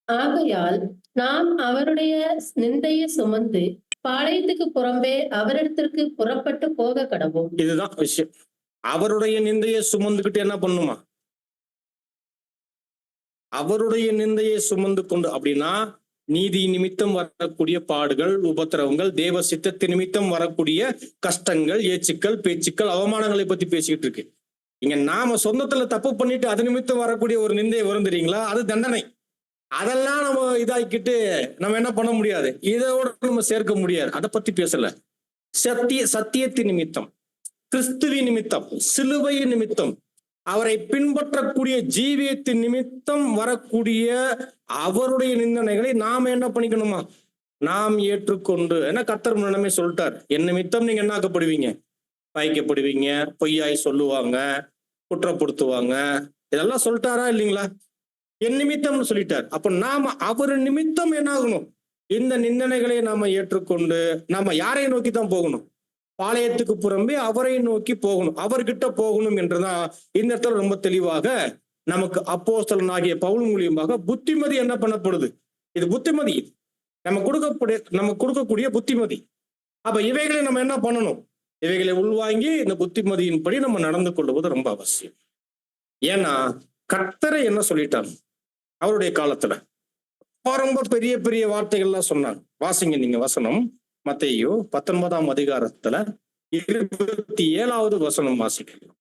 ஆகையால் நாம் அவருடைய நிந்தையை சுமந்து பாளையத்துக்கு புறம்பே அவரிடத்திற்கு புறப்பட்டு போக கடவோம். இதுதான் விஷயம். அவருடைய நிந்தையை சுமந்துக்கிட்டு என்ன பண்ணுமா, அவருடைய நிந்தையை சுமந்து கொண்டு, அப்படின்னா நீதி நிமித்தம் வரக்கூடிய பாடுகள், உபத்திரவங்கள், தேவ சித்தத்தின் நிமித்தம் வரக்கூடிய கஷ்டங்கள், ஏச்சுக்கள், பேச்சுக்கள், அவமானங்களை பத்தி பேசிக்கிட்டு இருக்கு. இங்க நாம சொந்தத்துல தப்பு பண்ணிட்டு அது நிமித்தம் வரக்கூடிய ஒரு நிந்தை வரும் தெரியுங்களா, அது தண்டனை. அதெல்லாம் நம்ம இதாக்கிட்டு நம்ம என்ன பண்ண முடியாது, இதோட நம்ம சேர்க்க முடியாது. அதை பத்தி பேசல. சத்தியத்தின் நிமித்தம், கிறிஸ்துவின் நிமித்தம், சிலுவையின் நிமித்தம், அவரை பின்பற்றக்கூடிய ஜீவியத்தின் நிமித்தம் வரக்கூடிய அவருடைய நிந்தனைகளை நாம என்ன பண்ணிக்கணுமா, நாம் ஏற்றுக்கொண்டு. ஏன்னா கர்த்தர் முன்னமே சொல்லிட்டார், என் நிமித்தம் நீங்க என்ன ஆக்கப்படுவீங்க, பாய்க்கப்படுவீங்க, பொய்யாய் சொல்லுவாங்க, குற்றப்படுத்துவாங்க, இதெல்லாம் சொல்லிட்டாரா இல்லைங்களா? என் நிமித்தம்னு சொல்லிட்டார். அப்ப நாம அவர் நிமித்தம் என்ன ஆகணும், இந்த நிந்தனைகளை நாம ஏற்றுக்கொண்டு நாம யாரை நோக்கி தான் போகணும், பாளையத்துக்கு புறம்பே அவரை நோக்கி போகணும், அவர்கிட்ட போகணும் என்றுதான் இந்த இடத்துல ரொம்ப தெளிவாக நமக்கு அப்போஸ்தலனாகிய பவுல் மூலியமாக புத்திமதி என்ன பண்ணப்படுது. இது புத்திமதி, நம்ம கொடுக்கக்கூடிய புத்திமதி. அப்ப இவைகளை நம்ம என்ன பண்ணணும், இவைகளை உள்வாங்கி இந்த புத்திமதியின்படி நம்ம நடந்து கொள்வது ரொம்ப அவசியம். ஏன்னா கர்த்தரை என்ன சொல்லிட்டாங்க அவருடைய காலத்துல, ரொம்ப பெரிய பெரிய வார்த்தைகள்லாம் சொன்னாங்க. வாசிங்க நீங்க வசனம், மத்தேயு 19ஆம் அதிகாரத்துல 27வது வசனம் வாசிக்கலாம்.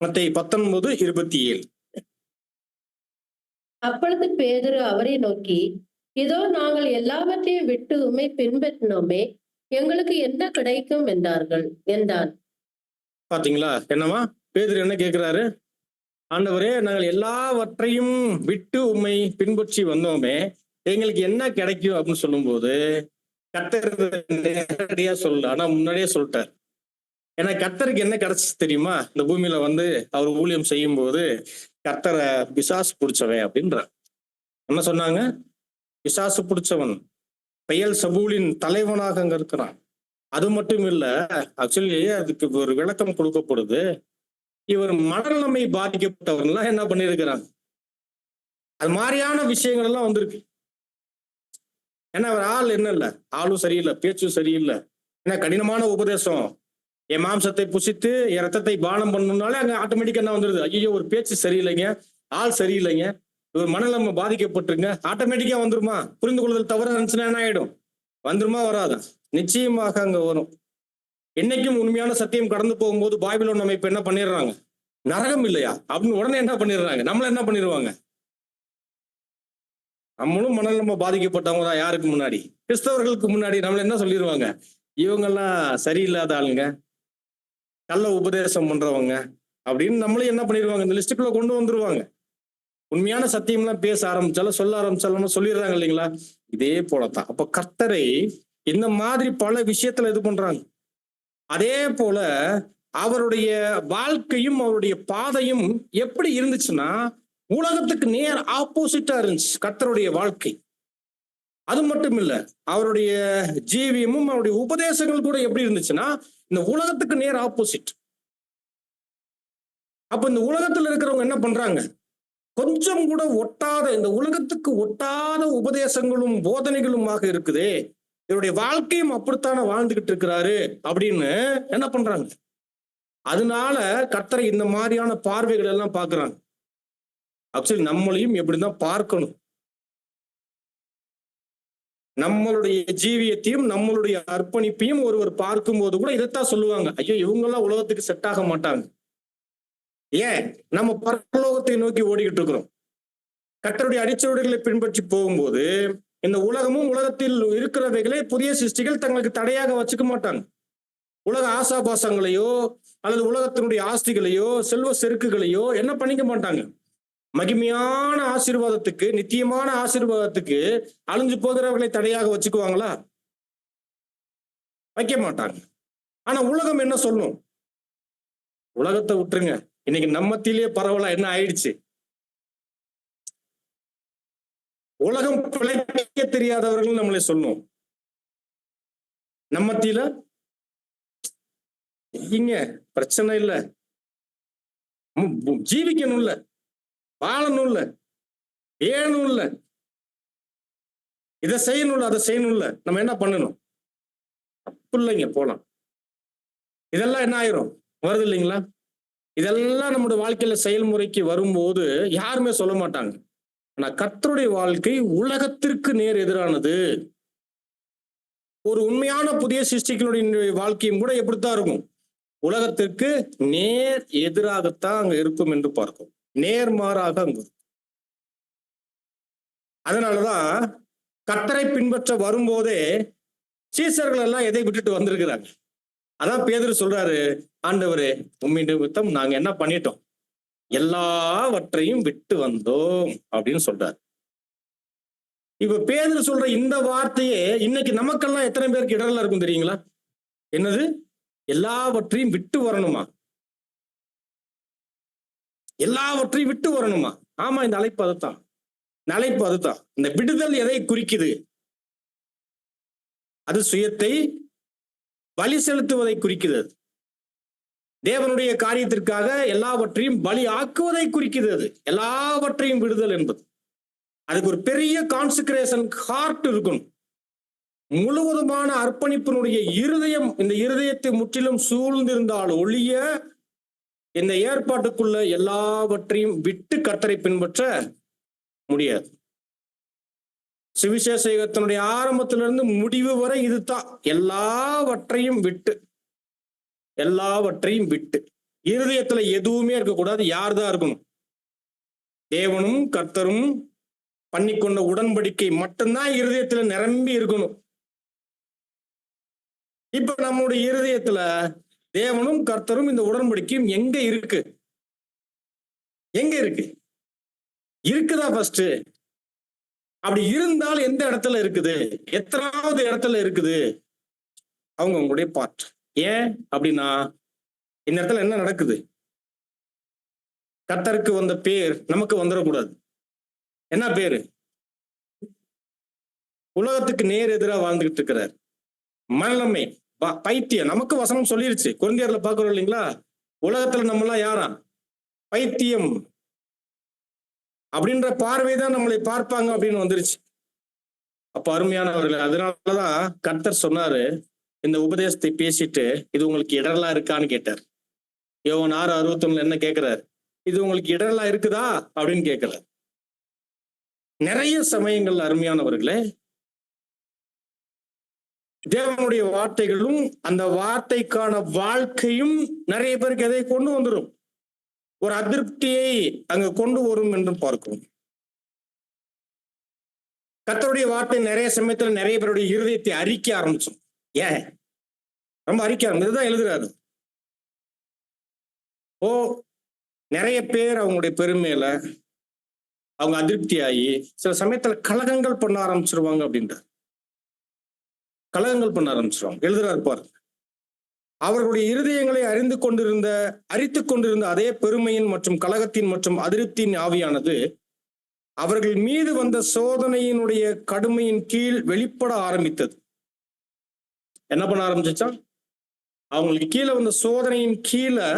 மத்தேயு 19:27. அப்பொழுது பேதுரு அவரை நோக்கி, இதோ நாங்கள் எல்லாவற்றையும் விட்டு உம்மை பின்பற்றினோமே, எங்களுக்கு என்ன கிடைக்கும் என்றான். பாத்தீங்களா என்னவா பேதுரு என்ன கேட்கிறாரு, ஆண்டவரே நாங்கள் எல்லாவற்றையும் விட்டு உம்மை பின்பற்றி வந்தோமே, எங்களுக்கு என்ன கிடைக்கும் அப்படின்னு சொல்லும் போது கர்த்தர் நேரடியா சொல்லல, ஆனா முன்னாடியே சொல்லிட்டார். ஏன்னா கர்த்தருக்கு என்ன கிடைச்சு தெரியுமா, இந்த பூமியில அவர் ஊழியம் செய்யும் போது கர்த்தரை பிசாசு பிடிச்சவன் அப்படின்ற என்ன சொன்னாங்க, பிசாசு பிடிச்சவன், பெயல் சபூலின் தலைவனாக அங்க இருக்கிறான். அது மட்டும் இல்ல, ஆக்சுவலி அதுக்கு ஒரு விளக்கம் கொடுக்கப்படுது. இவர் மனநலமை பாதிக்கப்பட்டவர்கள்லாம் என்ன பண்ணிருக்கிறாங்க, அது மாதிரியான விஷயங்கள் எல்லாம் வந்திருக்கு. ஏன்னா அவர் ஆள் என்ன இல்ல, ஆளும் சரியில்லை, பேச்சும் சரியில்லை, ஏன்னா கடினமான உபதேசம், என் மாம்சத்தை புசித்து என் ரத்தத்தை பானம் பண்ணணும்னாலே அங்க ஆட்டோமேட்டிக்கா என்ன வந்துருது, ஐயோ ஒரு பேச்சு சரியில்லைங்க, ஆள் சரியில்லைங்க, ஒரு மனநலம் பாதிக்கப்பட்டிருங்க, ஆட்டோமேட்டிக்கா வந்துருமா? புரிந்து கொள்ளுதல் தவறா இருந்துச்சுன்னா என்ன ஆயிடும்? வந்துருமா வராதா? நிச்சயமாக அங்க வரும். என்னைக்கும் உண்மையான சத்தியம் கடந்து போகும்போது பாபிலோன் நம்ம இப்ப என்ன பண்ணிடுறாங்க? நரகம் இல்லையா அப்படின்னு உடனே என்ன பண்ணிடுறாங்க? நம்மள என்ன பண்ணிடுவாங்க? நம்மளும் மனநலம் பாதிக்கப்பட்டவங்க தான். யாருக்கு முன்னாடி? கிறிஸ்தவர்களுக்கு முன்னாடி நம்மள என்ன சொல்லிடுவாங்க? இவங்கெல்லாம் சரியில்லாத ஆளுங்க, நல்ல உபதேசம் பண்றவங்க அப்படின்னு நம்மளையும் என்ன பண்ணிடுவாங்க? இந்த லிஸ்டுக்குள்ள கொண்டு வந்துருவாங்க. உண்மையான சத்தியம்லாம் பேச ஆரம்பிச்சாலும் சொல்ல ஆரம்பிச்சாலும் சொல்லிடுறாங்க இல்லைங்களா? இதே போலத்தான். அப்ப கர்த்தரை இந்த மாதிரி பல விஷயத்துல இது பண்றாங்க. அதே போல அவருடைய வாழ்க்கையும் அவருடைய பாதையும் எப்படி இருந்துச்சுன்னா, உலகத்துக்கு நேர் ஆப்போசிட்டா இருந்துச்சு கர்த்தருடைய வாழ்க்கை. அது மட்டும் இல்ல, அவருடைய ஜீவியமும் அவருடைய உபதேசங்கள் கூட எப்படி இருந்துச்சுன்னா, இந்த உலகத்துக்கு நேர் ஆப்போசிட். அப்ப இந்த உலகத்துல இருக்கிறவங்க என்ன பண்றாங்க? கொஞ்சம் கூட ஒட்டாத, இந்த உலகத்துக்கு ஒட்டாத உபதேசங்களும் போதனைகளுமாக இருக்குதே, இவருடைய வாழ்க்கையும் அப்படித்தானே வாழ்ந்துகிட்டு இருக்கிறாரு அப்படின்னு என்ன பண்றாங்க? அதனால கர்த்தரை இந்த மாதிரியான பார்வைகள் எல்லாம் பார்க்கறாங்க. ஆக்சுவலி நம்மளையும் எப்படிதான் பார்க்கணும். நம்மளுடைய ஜீவியத்தையும் நம்மளுடைய அர்ப்பணிப்பையும் ஒருவர் பார்க்கும்போது கூட இதைத்தான் சொல்லுவாங்க, ஐயோ இவங்கெல்லாம் உலகத்துக்கு செட் ஆக மாட்டாங்க. ஏன்? நம்ம பரலோகத்தை நோக்கி ஓடிக்கிட்டு இருக்கிறோம். கர்த்தருடைய அடிச்சுவடுகளை பின்பற்றி போகும்போது இந்த உலகமும் உலகத்தில் இருக்கிறவைகளை புதிய சிருஷ்டிகள் தங்களுக்கு தடையாக வச்சுக்க மாட்டாங்க. உலக ஆசாபாசங்களையோ அல்லது உலகத்தினுடைய ஆஸ்திகளையோ செல்வ செருக்குகளையோ என்ன பண்ணிக்க மாட்டாங்க. மகிமையான ஆசீர்வாதத்துக்கு, நித்தியமான ஆசீர்வாதத்துக்கு அழிஞ்சு போகிறவர்களை தடையாக வச்சுக்குவாங்களா? வைக்க மாட்டாங்க. ஆனா உலகம் என்ன சொல்லும்? உலகத்தை விட்டுருங்க, இன்னைக்கு நம்மத்திலேயே பரவலா என்ன ஆயிடுச்சு? உலகம் பிழைக்க தெரியாதவர்கள் நம்மளை சொல்லும். நம்மத்தில இங்க பிரச்சனை இல்ல, ஜீவிக்கணும் இல்ல, வாழணும் இல்ல, ஏணும் இல்ல, இதை செய்யணும் இல்ல, அதை செய்யணும் இல்ல, நம்ம என்ன பண்ணணும்? தப்பு இல்லைங்க, போலாம். இதெல்லாம் என்ன ஆயிரும்? வருது இல்லைங்களா? இதெல்லாம் நம்முடைய வாழ்க்கையில செயல்முறைக்கு வரும்போது யாருமே சொல்ல மாட்டாங்க. ஆனா கர்த்தருடைய வாழ்க்கை உலகத்திற்கு நேர் எதிரானது. ஒரு உண்மையான புதிய சிருஷ்டிகளுடைய வாழ்க்கையும் கூட எப்படித்தான் இருக்கும்? உலகத்திற்கு நேர் எதிராகத்தான் அங்க இருக்கும் என்று பார்க்கும். நேர்மாறாக அங்கு. அதனாலதான் கர்த்தரை பின்பற்ற வரும்போதே சீசர்கள் எல்லாம் எதை விட்டுட்டு வந்திருக்கிறாங்க. அதான் பேதுரு சொல்றாரு, ஆண்டவரே உம்மை நிமித்தம் நாங்க என்ன பண்ணிட்டோம்? எல்லாவற்றையும் விட்டு வந்தோம் அப்படின்னு சொல்றாரு. இப்ப பேதுரு சொல்ற இந்த வார்த்தையே இன்னைக்கு நமக்கெல்லாம் எத்தனை பேருக்கு இடர்ல இருக்கும் தெரியுங்களா? என்னது? எல்லாவற்றையும் விட்டு வரணுமா? எல்லாவற்றையும் விட்டு வரணுமா? ஆமா, இந்த அழைப்பு அதுதான். அழைப்பு அதுதான். இந்த விடுதல் எதை குறிக்குது? அது சுயத்தை பலி செலுத்துவதை குறிக்கிறது. தேவனுடைய காரியத்திற்காக எல்லாவற்றையும் பலி ஆக்குவதை குறிக்கிறது. எல்லாவற்றையும் விடுதல் என்பது அதுக்கு ஒரு பெரிய கான்செக்ரேஷன் ஹார்ட் இருக்கணும். முழுவதுமான அர்ப்பணிப்பினுடைய இருதயம், இந்த இருதயத்தை முற்றிலும் சூழ்ந்திருந்தால் ஒழிய இந்த ஏற்பாட்டுக்குள்ள எல்லாவற்றையும் விட்டு கர்த்தரை பின்பற்ற முடியாது. சுவிசேஷ யுகத்தினுடைய ஆரம்பத்திலிருந்து முடிவு வரை இதுதான். எல்லாவற்றையும் விட்டு, எல்லாவற்றையும் விட்டு. இருதயத்துல எதுவுமே இருக்கக்கூடாது. யார்தான் இருக்கணும்? தேவனும் கர்த்தரும் பண்ணிக்கொண்ட உடன்படிக்கை மட்டும்தான் இருதயத்துல நிரம்பி இருக்கணும். இப்ப நம்முடைய இருதயத்துல தேவனும் கர்த்தரும் இந்த உடன்படிக்கையும் எங்க இருக்கு? எங்க இருக்கு? இருக்குதா? ஃபர்ஸ்ட் அப்படி இருந்தால் எந்த இடத்துல இருக்குது? எத்தனாவது இடத்துல இருக்குது? அவங்க உங்களுடைய பார்ட். ஏன் அப்படின்னா இந்த இடத்துல என்ன நடக்குது? கர்த்தருக்கு வந்த பேர் நமக்கு வந்துடக்கூடாது. என்ன பேரு? உலகத்துக்கு நேர் எதிராக வாழ்ந்துகிட்டு இருக்கிறார். மனநன்மை, பைத்தியம். நமக்கு வசனம் சொல்லிருச்சு, கொரிந்தியர்ல பாக்குறோம் இல்லைங்களா? உலகத்துல நம்ம எல்லாம் யாரா? பைத்தியம் அப்படின்ற பார்வைதான் நம்மளை பார்ப்பாங்க அப்படின்னு வந்துருச்சு. அப்ப அருமையானவர்கள், அதனாலதான் கர்த்தர் சொன்னாரு, இந்த உபதேசத்தை பேசிட்டு இது உங்களுக்கு இடரலா இருக்கான்னு கேட்டார். யோவான் 6:61 என்ன கேட்கிறார்? இது உங்களுக்கு இடரலா இருக்குதா அப்படின்னு கேட்கிறார். நிறைய சமயங்கள் அருமையானவர்களே, தேவனுடைய வார்த்தைகளும் அந்த வார்த்தைக்கான வாழ்க்கையும் நிறைய பேருக்கு எதை கொண்டு வந்துடும், ஒரு அதிருப்தியை அங்க கொண்டு வரும் என்று பார்க்கிறோம். கர்த்தருடைய வார்த்தை நிறைய சமயத்துல நிறைய பேருடைய இருதயத்தை அரிக்க ஆரம்பிச்சோம். ஏன் ரொம்ப அரிக்க ஆரம்பிச்சு இதுதான் எழுதுறாரு. ஓ, நிறைய பேர் அவங்களுடைய பெருமையில அவங்க அதிருப்தி ஆகி சில சமயத்துல கலகங்கள் பண்ண ஆரம்பிச்சிருவாங்க அப்படின்ற கலகங்கள் பண்ண ஆரம்பிச்சிருவாங்க. எழுதுறாரு பாருங்க. அவர்களுடைய இருதயங்களை அரித்துக் கொண்டிருந்த அதே பெருமையின் மற்றும் கலகத்தின் மற்றும் அதிருப்தியின் ஆவியானது அவர்கள் மீது வந்த சோதனையினுடைய கடுமையின் கீழ் வெளிப்பட ஆரம்பித்தது. என்ன பண்ண ஆரம்பிச்சா, அவங்களுக்கு கீழே வந்த சோதனையின் கீழே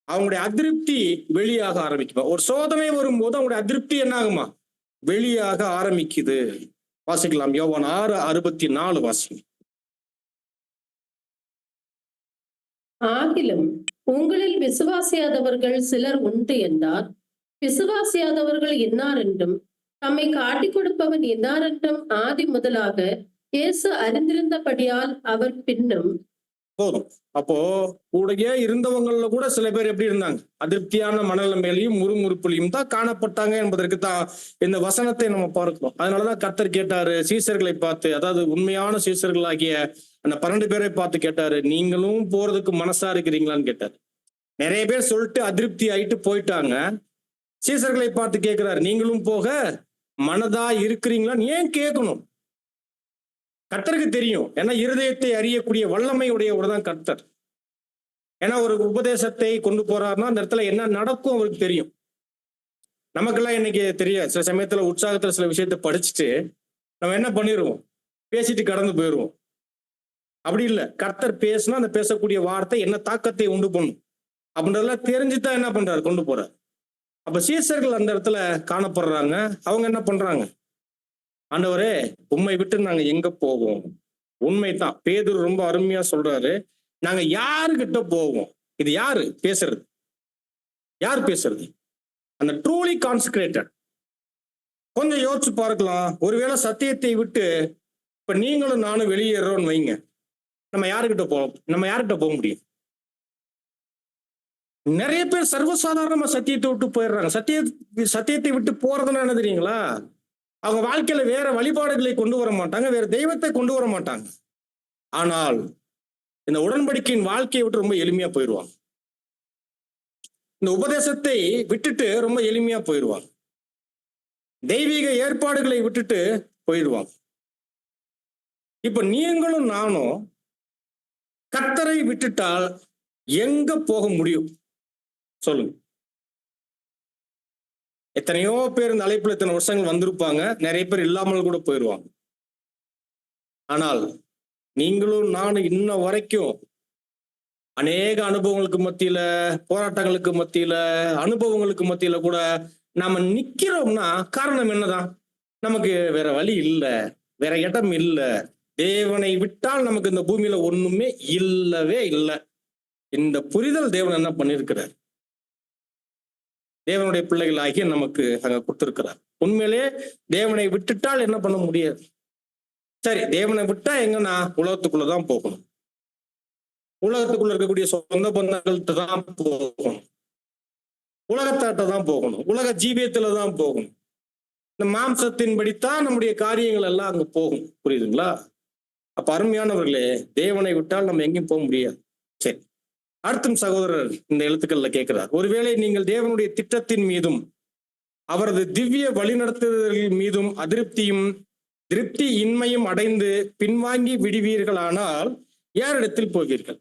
அவங்களுடைய அதிருப்தி வெளியாக ஆரம்பிக்குமா. ஒரு சோதனை வரும்போது அவங்களுடைய அதிருப்தி என்ன ஆகுமா, வெளியாக ஆரம்பிக்குது. வாசிக்கலாம், யோவான் 6:64 வாசிங்க. ஆகிலும் உங்களில் விசுவாசியாதவர்கள் சிலர் உண்டு என்றார். விசுவாசியாதவர்கள் இன்னார் என்றும் தம்மை காட்டிக் கொடுப்பவன் இன்னார் என்றும் ஆதி முதலாக இயேசு அறிந்திருந்தபடியால் அவர் பின்னும். போதும். அப்போ கூடயே இருந்தவங்கள்ல கூட சில பேர் எப்படி இருந்தாங்க, அதிருப்தியான மனநிலைமையிலையும் முறுமுறுப்புலையும் தான் காணப்பட்டாங்க என்பதற்கு தான் இந்த வசனத்தை நம்ம பார்க்கிறோம். அதனாலதான் கர்த்தர் கேட்டாரு சீசர்களை பார்த்து, அதாவது உண்மையான சீசர்களாகிய அந்த 12 பேரை பார்த்து கேட்டாரு, நீங்களும் போறதுக்கு மனசா இருக்கிறீங்களான்னு கேட்டாரு. நிறைய பேர் சொல்லிட்டு அதிருப்தி ஆயிட்டு போயிட்டாங்க. சீசர்களை பார்த்து கேட்கிறாரு, நீங்களும் போக மனதா இருக்கிறீங்களான்னு ஏன் கேட்கணும்? கர்த்தருக்கு தெரியும். ஏன்னா இருதயத்தை அறியக்கூடிய வல்லமையுடையவர் தான் கர்த்தர். ஏன்னா ஒரு உபதேசத்தை கொண்டு போறாருன்னா அந்த இடத்துல என்ன நடக்கும் அவருக்கு தெரியும். நமக்கெல்லாம் இன்னைக்கு தெரியாது. சில சமயத்துல உற்சாகத்துல சில விஷயத்த படிச்சுட்டு நம்ம என்ன பண்ணிடுவோம், பேசிட்டு கடந்து போயிடுவோம். அப்படி இல்லை. கர்த்தர் பேசினா அந்த பேசக்கூடிய வார்த்தை என்ன தாக்கத்தை உண்டு பண்ணும் அப்படின்றதெல்லாம் தெரிஞ்சுதான் என்ன பண்றாரு, கொண்டு போறாரு. அப்ப சீசர்கள் அந்த இடத்துல காணப்படுறாங்க. அவங்க என்ன பண்றாங்க, ஆண்டவரே உண்மை விட்டு நாங்க எங்க போவோம்? உண்மைதான். பேதுரு ரொம்ப அருமையா சொல்றாரு, நாங்க யாருகிட்ட போவோம்? இது யாரு பேசுறது? யார் பேசுறது? அந்த ட்ரூலி கான்செக்ரேட்டட். கொஞ்சம் யோசிச்சு பார்க்கலாம். ஒருவேளை சத்தியத்தை விட்டு இப்ப நீங்களும் நானும் வெளியேறோம்னு வைங்க, நம்ம யாருக்கிட்ட போக முடியும்? நிறைய பேர் சர்வசாதாரணமா சத்தியத்தை விட்டு போயிடுறாங்க. சத்தியத்தை விட்டு போறதுன்னா என்ன தெரியுங்களா, அவங்க வாழ்க்கையில வேற வழிபாடுகளை கொண்டு வர மாட்டாங்க, வேற தெய்வத்தை கொண்டு வர மாட்டாங்க. ஆனால் இந்த உடன்படிக்கையின் வாழ்க்கையை விட்டு ரொம்ப எளிமையா போயிடுவாங்க. இந்த உபதேசத்தை விட்டுட்டு ரொம்ப எளிமையா போயிடுவாங்க. தெய்வீக ஏற்பாடுகளை விட்டுட்டு போயிடுவாங்க. இப்ப நீங்களும் நானும் கர்த்தரை விட்டுட்டால் எங்க போக முடியும் சொல்லுங்க? எத்தனையோ பேர் இந்த அழைப்புல இத்தனை வருஷங்கள் வந்திருப்பாங்க, நிறைய பேர் இல்லாமல் கூட போயிடுவாங்க. ஆனால் நீங்களும் நானும் இன்ன வரைக்கும் அநேக அனுபவங்களுக்கு மத்தியில, போராட்டங்களுக்கு மத்தியில, அனுபவங்களுக்கு மத்தியில கூட நாம நிக்கிறோம்னா காரணம் என்னதான்? நமக்கு வேற வழி இல்லை, வேற இடம் இல்லை. தேவனை விட்டால் நமக்கு இந்த பூமியில ஒண்ணுமே இல்லவே இல்லை. இந்த புரிதல் தேவன் என்ன பண்ணிருக்கிறார், தேவனுடைய பிள்ளைகளாகிய நமக்கு அங்க கொடுத்திருக்கிறார். உண்மையிலே தேவனை விட்டுட்டால் என்ன பண்ண முடியாது. சரி, தேவனை விட்டா எங்கன்னா உலகத்துக்குள்ளதான் போகணும். உலகத்துக்குள்ள இருக்கக்கூடிய சொந்த பந்தங்கள்கிட்ட தான் போகணும், உலகத்தாட்ட தான் போகணும், உலக ஜீவியத்துல தான் போகணும். இந்த மாம்சத்தின்படித்தான் நம்முடைய காரியங்கள் எல்லாம் அங்க போகும். புரியுதுங்களா? அப்ப அருமையானவர்களே, தேவனை விட்டால் நம்ம எங்கேயும் போக முடியாது. சரி, அடுத்தும் சகோதரர் இந்த எழுத்துக்கள்ல கேட்கிறார், ஒருவேளை நீங்கள் தேவனுடைய திட்டத்தின் மீதும் அவரது திவ்ய வழிநடத்துதல்கள் மீதும் திருப்தி இன்மையும் அடைந்து பின்வாங்கி விடுவீர்களானால் யாரிடத்தில் போவீர்கள்?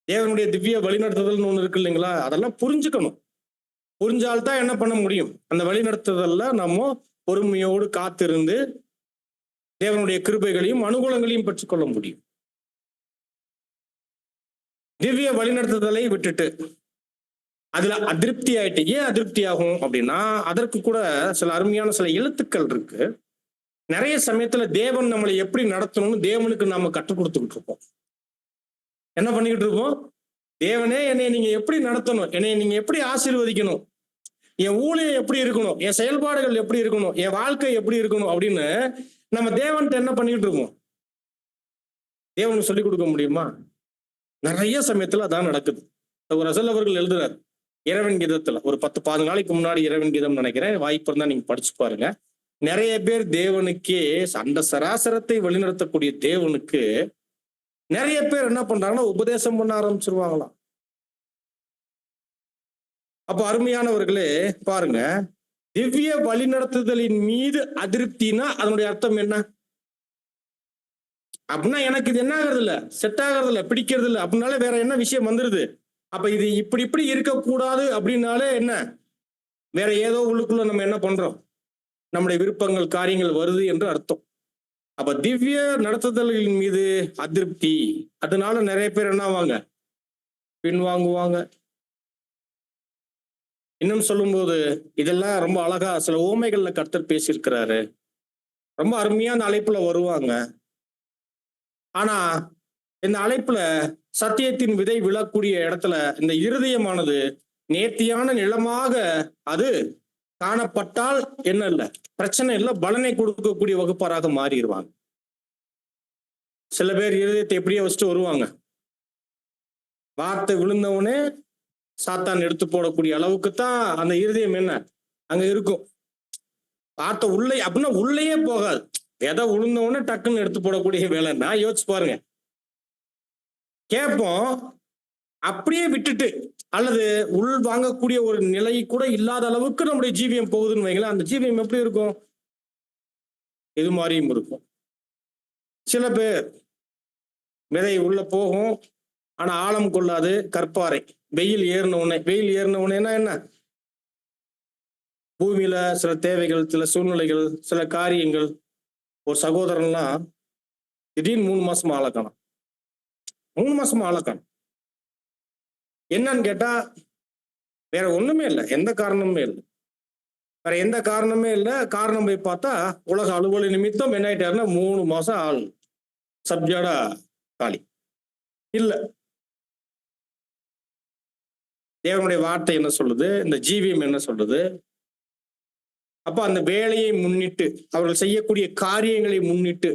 தேவனுடைய திவ்ய வழிநடத்துதல்னு ஒண்ணு இருக்கு இல்லைங்களா, அதெல்லாம் புரிஞ்சுக்கணும். புரிஞ்சால்தான் என்ன பண்ண முடியும், அந்த வழிநடத்துதல்ல நம்ம பொறுமையோடு காத்திருந்து தேவனுடைய கிருபைகளையும் அனுகூலங்களையும் பெற்றுக்கொள்ள முடியும். திவ்ய வழிநடத்துதலை விட்டுட்டு அதுல அதிருப்தி ஆயிட்டு, ஏன் அதிருப்தி ஆகும் அப்படின்னா, அதற்கு கூட சில அருமையான சில எழுத்துக்கள் இருக்கு. நிறைய சமயத்துல தேவன் நம்மளை எப்படி நடத்தணும்னு தேவனுக்கு நாம கற்றுக் கொடுத்துக்கிட்டு இருப்போம். என்ன பண்ணிக்கிட்டு இருப்போம், தேவனே என்னை நீங்க எப்படி நடத்தணும், என்னை நீங்க எப்படி ஆசீர்வதிக்கணும், என் ஊழியம் எப்படி இருக்கணும், என் செயல்பாடுகள் எப்படி இருக்கணும், என் வாழ்க்கை எப்படி இருக்கணும் அப்படின்னு நம்ம தேவன்கிட்ட என்ன பண்ணிட்டு இருக்கோம்? தேவனுக்கு சொல்லிக் கொடுக்க முடியுமா? நிறைய சமயத்துல அதான் நடக்குது. ஒரு ரசல் அவர்கள் எழுதுறாரு இறைவன் கீதத்துல, ஒரு 10-15 நாளைக்கு முன்னாடி இறைவன் கீதம் நினைக்கிறேன், வாய்ப்பு இருந்தா நீங்க படிச்சு பாருங்க. நிறைய பேர் தேவனுக்கே, அந்த சராசரத்தை வழிநடத்தக்கூடிய தேவனுக்கு நிறைய பேர் என்ன பண்றாங்கன்னா உபதேசம் பண்ண ஆரம்பிச்சிருவாங்களாம். அப்ப அருமையானவர்களே பாருங்க, திவ்ய வழிநடத்துதலின் மீது அதிருப்தினா அதனுடைய அர்த்தம் என்ன அப்படின்னா, எனக்கு இது என்ன ஆகுறது இல்ல, செட் ஆகிறது இல்ல, பிடிக்கிறது இல்ல அப்படின்னாலே வேற என்ன விஷயம் வந்துருது. அப்ப இது இப்படி இருக்கக்கூடாது அப்படின்னாலே என்ன, வேற ஏதோ உள்ளுக்குள்ள நம்ம என்ன பண்றோம், நம்முடைய விருப்பங்கள் காரியங்கள் வருது என்று அர்த்தம். அப்ப திவ்ய நடத்துதலின் மீது அதிருப்தி, அதனால நிறைய பேர் என்ன ஆவாங்க, பின்வாங்குவாங்க. இன்னும் சொல்லும்போது இதெல்லாம் ரொம்ப அழகா சில ஓமைகள்ல கர்த்தர் பேசியிருக்கிறாரு. ரொம்ப அருமையான அழைப்புல வருவாங்க. ஆனா இந்த அழைப்புல சத்தியத்தின் விதை விழக்கூடிய இடத்துல இந்த இருதயமானது நேர்த்தியான நிலமாக அது காணப்பட்டால் என்ன இல்ல பிரச்சனை இல்ல, பலனை கொடுக்கக்கூடிய வகுப்பாராக மாறிடுவாங்க. சில பேர் இருதயத்தை எப்படியே வச்சுட்டு வருவாங்க, வார்த்தை விழுந்தவனே சாத்தான் எடுத்து போடக்கூடிய அளவுக்கு தான் அந்த இருதயம் என்ன அங்க இருக்கும். வார்த்தை உள்ளே அப்படின்னா உள்ளேயே போகாது, எதை விழுந்தவனே டக்குன்னு எடுத்து போடக்கூடிய வேலைன்னா யோசிச்சு பாருங்க. கேட்போம், அப்படியே விட்டுட்டு அல்லது உள் வாங்கக்கூடிய ஒரு நிலை கூட இல்லாத அளவுக்கு நம்முடைய ஜீவியம் போகுதுன்னு வைங்களேன். அந்த ஜீவியம் எப்படி இருக்கும், இது மாதிரியும் இருக்கும். சில பேர் விதை உள்ள போகும், ஆனா ஆழம் கொள்ளாது, கற்பாறை. வெயில் ஏறின உடனேனா என்ன, பூமியில சில தேவைகள், சில சூழ்நிலைகள், சில காரியங்கள். ஒரு சகோதரன்லாம் திடீர்னு 3 மாசமா ஆளக்கானோம், 3 மாசமா ஆளக்கானோம். என்னன்னு கேட்டா வேற ஒண்ணுமே இல்லை, எந்த காரணமுமே இல்லை, வேற எந்த காரணமே இல்லை. காரணம் போய் பார்த்தா உலக அலுவலக நிமித்தம் என்ன ஆயிட்டாருன்னா 3 மாசம் ஆள் சப்ஜாடா காலி இல்ல. தேவனுடைய வார்த்தை என்ன சொல்லுது, இந்த ஜீவியம் என்ன சொல்லுது? அப்ப அந்த வேலையை முன்னிட்டு, அவர்கள் செய்யக்கூடிய காரியங்களை முன்னிட்டு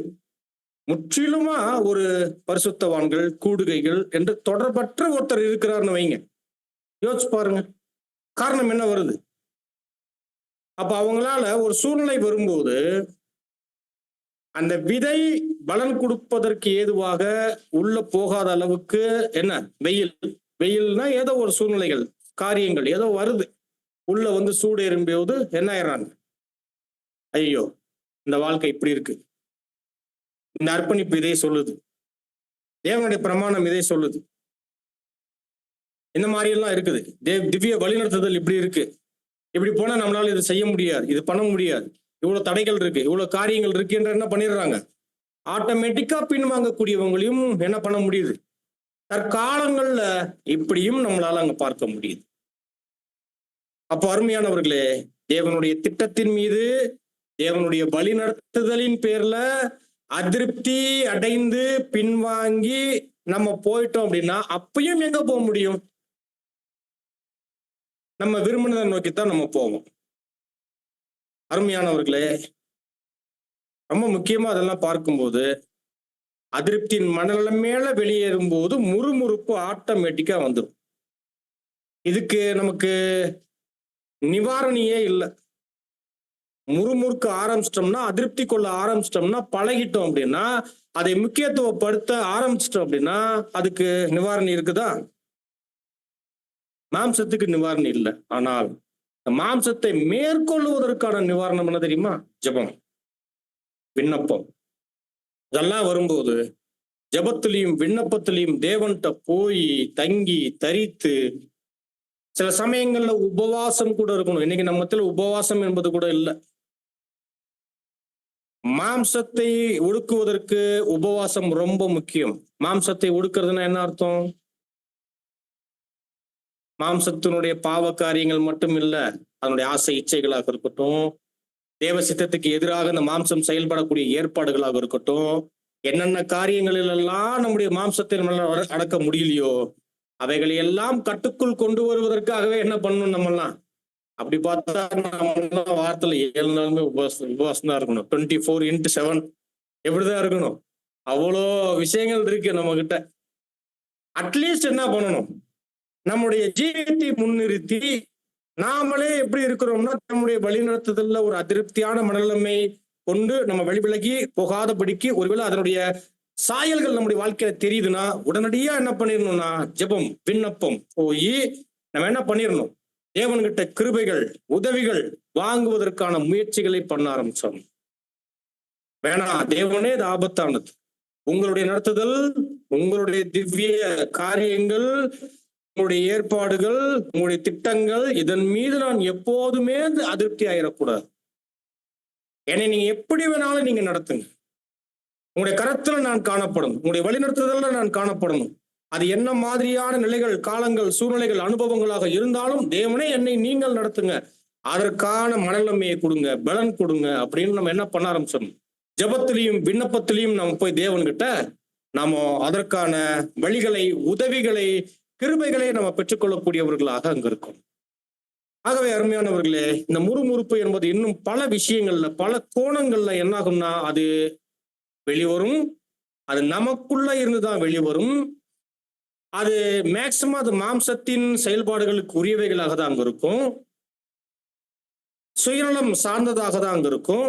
முற்றிலுமா ஒரு பரிசுத்தவான்கள் கூடுகைகள் என்று தொடர்பற்ற ஒருத்தர் இருக்கிறார்னு வைங்க, யோசிச்சு பாருங்க காரணம் என்ன வருது. அப்ப அவங்களால ஒரு சூழ்நிலை வரும்போது அந்த விதை பலன் கொடுப்பதற்கு ஏதுவாக உள்ள போகாத அளவுக்கு என்ன, வெயில்னா ஏதோ ஒரு சூழ்நிலைகள் காரியங்கள் ஏதோ வருது, உள்ள வந்து சூடு எறும்போது என்ன ஆயிடுறாங்க, ஐயோ இந்த வாழ்க்கை இப்படி இருக்கு. இந்த அர்ப்பணிப்பு இதை சொல்லுது, தேவனுடைய பிரமாணம் இதை சொல்லுது, இந்த மாதிரி எல்லாம் இருக்குது. திவ்ய வழிநடத்துதல் இப்படி இருக்கு, இப்படி போனா நம்மளால இது செய்ய முடியாது, இது பண்ண முடியாது, இவ்வளவு தடைகள் இருக்கு, இவ்வளவு காரியங்கள் இருக்கு என்று என்ன பண்ணிடுறாங்க, ஆட்டோமேட்டிக்கா பின்வாங்கக்கூடியவங்களையும் என்ன பண்ண முடியுது, தற்காலங்கள்ல இப்படியும் நம்மளால அங்க பார்க்க முடியுது. அப்போ அருமையானவர்களே, தேவனுடைய திட்டத்தின் மீது தேவனுடைய வழி நடத்துதலின் பேர்ல அதிருப்தி அடைந்து பின்வாங்கி நம்ம போயிட்டோம் அப்படின்னா அப்பயும் எங்க போக முடியும், நம்ம விரும்பினதை நோக்கித்தான் நம்ம போவோம். அருமையானவர்களே, ரொம்ப முக்கியமா அதெல்லாம் பார்க்கும்போது அதிருப்தியின் மனநலம் மேல வெளியேறும் போது முறுமுறுப்பு ஆட்டோமேட்டிக்கா வந்துடும். இதுக்கு நமக்கு நிவாரணியே இல்லை. முறுமுறுக்க ஆரம்பிச்சிட்டோம்னா, அதிருப்தி கொள்ள ஆரம்பிச்சிட்டோம்னா, பழகிட்டோம் அப்படின்னா, அதை முக்கியத்துவப்படுத்த ஆரம்பிச்சிட்டோம் அப்படின்னா அதுக்கு நிவாரணி இருக்குதா? மாம்சத்துக்கு நிவாரணி இல்லை. ஆனால் மாம்சத்தை மேற்கொள்வதற்கான நிவாரணம் என்ன தெரியுமா? ஜெபம், விண்ணப்பம். இதெல்லாம் வரும்போது ஜெபத்திலையும் விண்ணப்பத்திலையும் தேவன்கிட்ட போய் தங்கி தரித்து, சில சமயங்கள்ல உபவாசம் கூட இருக்கணும். இன்னைக்கு நம்ம மத்தியில உபவாசம் என்பது கூட இல்லை. மாம்சத்தை ஒடுக்குவதற்கு உபவாசம் ரொம்ப முக்கியம். மாம்சத்தை ஒடுக்குறதுன்னா என்ன அர்த்தம்? மாம்சத்தினுடைய பாவ காரியங்கள் மட்டும் இல்ல, அதனுடைய ஆசை இச்சைகளாக இருக்கட்டும், தேவ சித்தத்துக்கு எதிராக இந்த மாம்சம் செயல்படக்கூடிய ஏற்பாடுகளாக இருக்கட்டும், என்னென்ன காரியங்களில் எல்லாம் நம்முடைய மாம்சத்தை நம்மளால அடக்க முடியலையோ அவைகளை எல்லாம் கட்டுக்குள் கொண்டு வருவதற்காகவே என்ன பண்ணணும், நம்மெல்லாம் அப்படி பார்த்தா நம்ம வாரத்துல 7 நாளுமே உபவாசம் தான் இருக்கணும். 24x7 எப்படிதான் இருக்கணும்? அவ்வளோ விஷயங்கள் இருக்கு நம்ம கிட்ட. அட்லீஸ்ட் என்ன பண்ணணும்? நம்முடைய ஜீவியத்தை முன்னிறுத்தி நாமளே எப்படி இருக்கிறோம்னா நம்முடைய வழிநடத்துதல்ல ஒரு அதிருப்தியான மனநிலைமை கொண்டு நம்ம வழிவிலகி போகாதபடிக்கு ஒருவேளை அதனுடைய சாயல்கள் நம்முடைய வாழ்க்கையில தெரியுதுன்னா உடனடியா என்ன பண்ணிடணும்னா ஜெபம் விண்ணப்பம் போய் நம்ம என்ன பண்ணிடணும், தேவன்கிட்ட கிருபைகள் உதவிகள் வாங்குவதற்கான முயற்சிகளை பண்ண ஆரம்பிச்சோம். வேணாம், தேவனே இது ஆபத்தானது. உங்களுடைய நடத்துதல், உங்களுடைய திவ்ய காரியங்கள், உங்களுடைய ஏற்பாடுகள், உங்களுடைய திட்டங்கள், இதன் மீது நான் எப்போதுமே அதிருப்தி ஆயிடக்கூடாது. என்னை நீங்க எப்படி வேணாலும் நீங்க நடத்துங்க. உங்களுடைய கரத்துல நான் காணப்படணும், உங்களுடைய வழிநடத்துதல்ல நான் காணப்படணும். அது என்ன மாதிரியான நிலைகள், காலங்கள், சூழ்நிலைகள், அனுபவங்களாக இருந்தாலும் தேவனே என்னை நீங்கள் நடத்துங்க, அதற்கான மனநிலைமையை கொடுங்க, பலன் கொடுங்க அப்படின்னு நம்ம என்ன பண்ண ஆரம்பிச்சோம். ஜெபத்திலையும் விண்ணப்பத்திலையும் நம்ம போய் தேவன்கிட்ட நாம அதற்கான வழிகளை, உதவிகளை, கிருபைகளை நம்ம பெற்றுக்கொள்ளக்கூடியவர்களாக அங்க இருக்கும். ஆகவே அருமையானவர்களே, இந்த முறுமுறுப்பு என்பது இன்னும் பல விஷயங்கள்ல, பல கோணங்கள்ல என்ன ஆகும்னா அது வெளிவரும். அது நமக்குள்ள இருந்துதான் வெளிவரும். அது மேக்சிமம் அது மாம்சத்தின் செயல்பாடுகளுக்கு உரியவைகளாக தான் அங்க இருக்கும். சுயநலம் சார்ந்ததாக தான் அங்க இருக்கும்.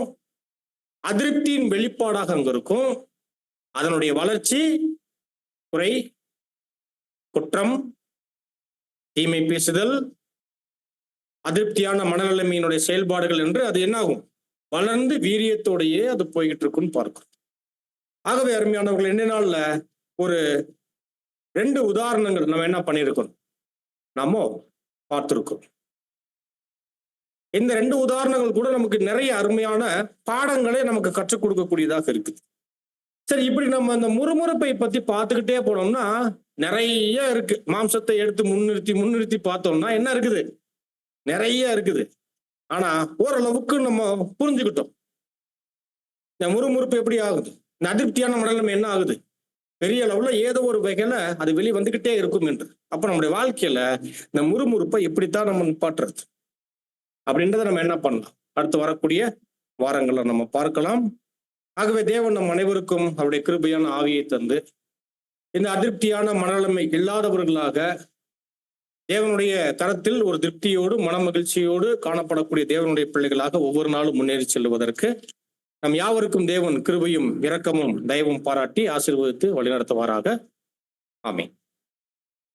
அதிருப்தியின் வெளிப்பாடாக அங்க இருக்கும். அதனுடைய வளர்ச்சி, குறை, குற்றம், தீமை பேசுதல், அதிருப்தியான மனநிலைமையினுடைய செயல்பாடுகள் என்று அது என்ன ஆகும், வளர்ந்து வீரியத்தோடையே அது போய்கிட்டு இருக்குன்னு பார்க்கிறோம். ஆகவே அருமையானவர்கள், இந்த நாள்ல ஒரு 2 உதாரணங்கள் நம்ம என்ன பண்ணியிருக்கோம், நம்ம பார்த்திருக்கோம். இந்த 2 உதாரணங்கள் கூட நமக்கு நிறைய அருமையான பாடங்களை நமக்கு கற்றுக் கொடுக்கக்கூடியதாக இருக்குது. சரி, இப்படி நம்ம அந்த முறுமுறுப்பை பத்தி பார்த்துக்கிட்டே போனோம்னா நிறைய இருக்கு. மாம்சத்தை எடுத்து முன்னிறுத்தி பார்த்தோம்னா என்ன இருக்குது, நிறைய இருக்குது. ஆனா ஓரளவுக்கு நம்ம புரிஞ்சுக்கிட்டோம் இந்த முறுமுறுப்பு எப்படி ஆகுது, இந்த அதிருப்தியான மனநிலைமை என்ன ஆகுது, பெரிய அளவுல ஏதோ ஒரு வகையில அது வெளியே வந்துகிட்டே இருக்கும் என்று. அப்ப நம்முடைய வாழ்க்கையில இந்த முறுமுறுப்பை எப்படித்தான் நம்ம நிப்பாட்டுறது அப்படின்றத நம்ம என்ன பண்ணலாம், அடுத்து வரக்கூடிய வாரங்கள்ல நம்ம பார்க்கலாம். ஆகவே தேவன் நம் அனைவருக்கும் அவருடைய கிருபையான ஆவியை தந்து இந்த அதிருப்தியான மனநிலைமை இல்லாதவர்களாக தேவனுடைய கரத்தில் ஒரு திருப்தியோடு மன மகிழ்ச்சியோடு காணப்படக்கூடிய தேவனுடைய பிள்ளைகளாக ஒவ்வொரு நாளும் முன்னேறி செல்வதற்கு நம் யாவருக்கும் தேவன் கிருபையும் இரக்கமும் தயவும் பாராட்டி ஆசீர்வதித்து வழிநடத்துவாராக. ஆமென்.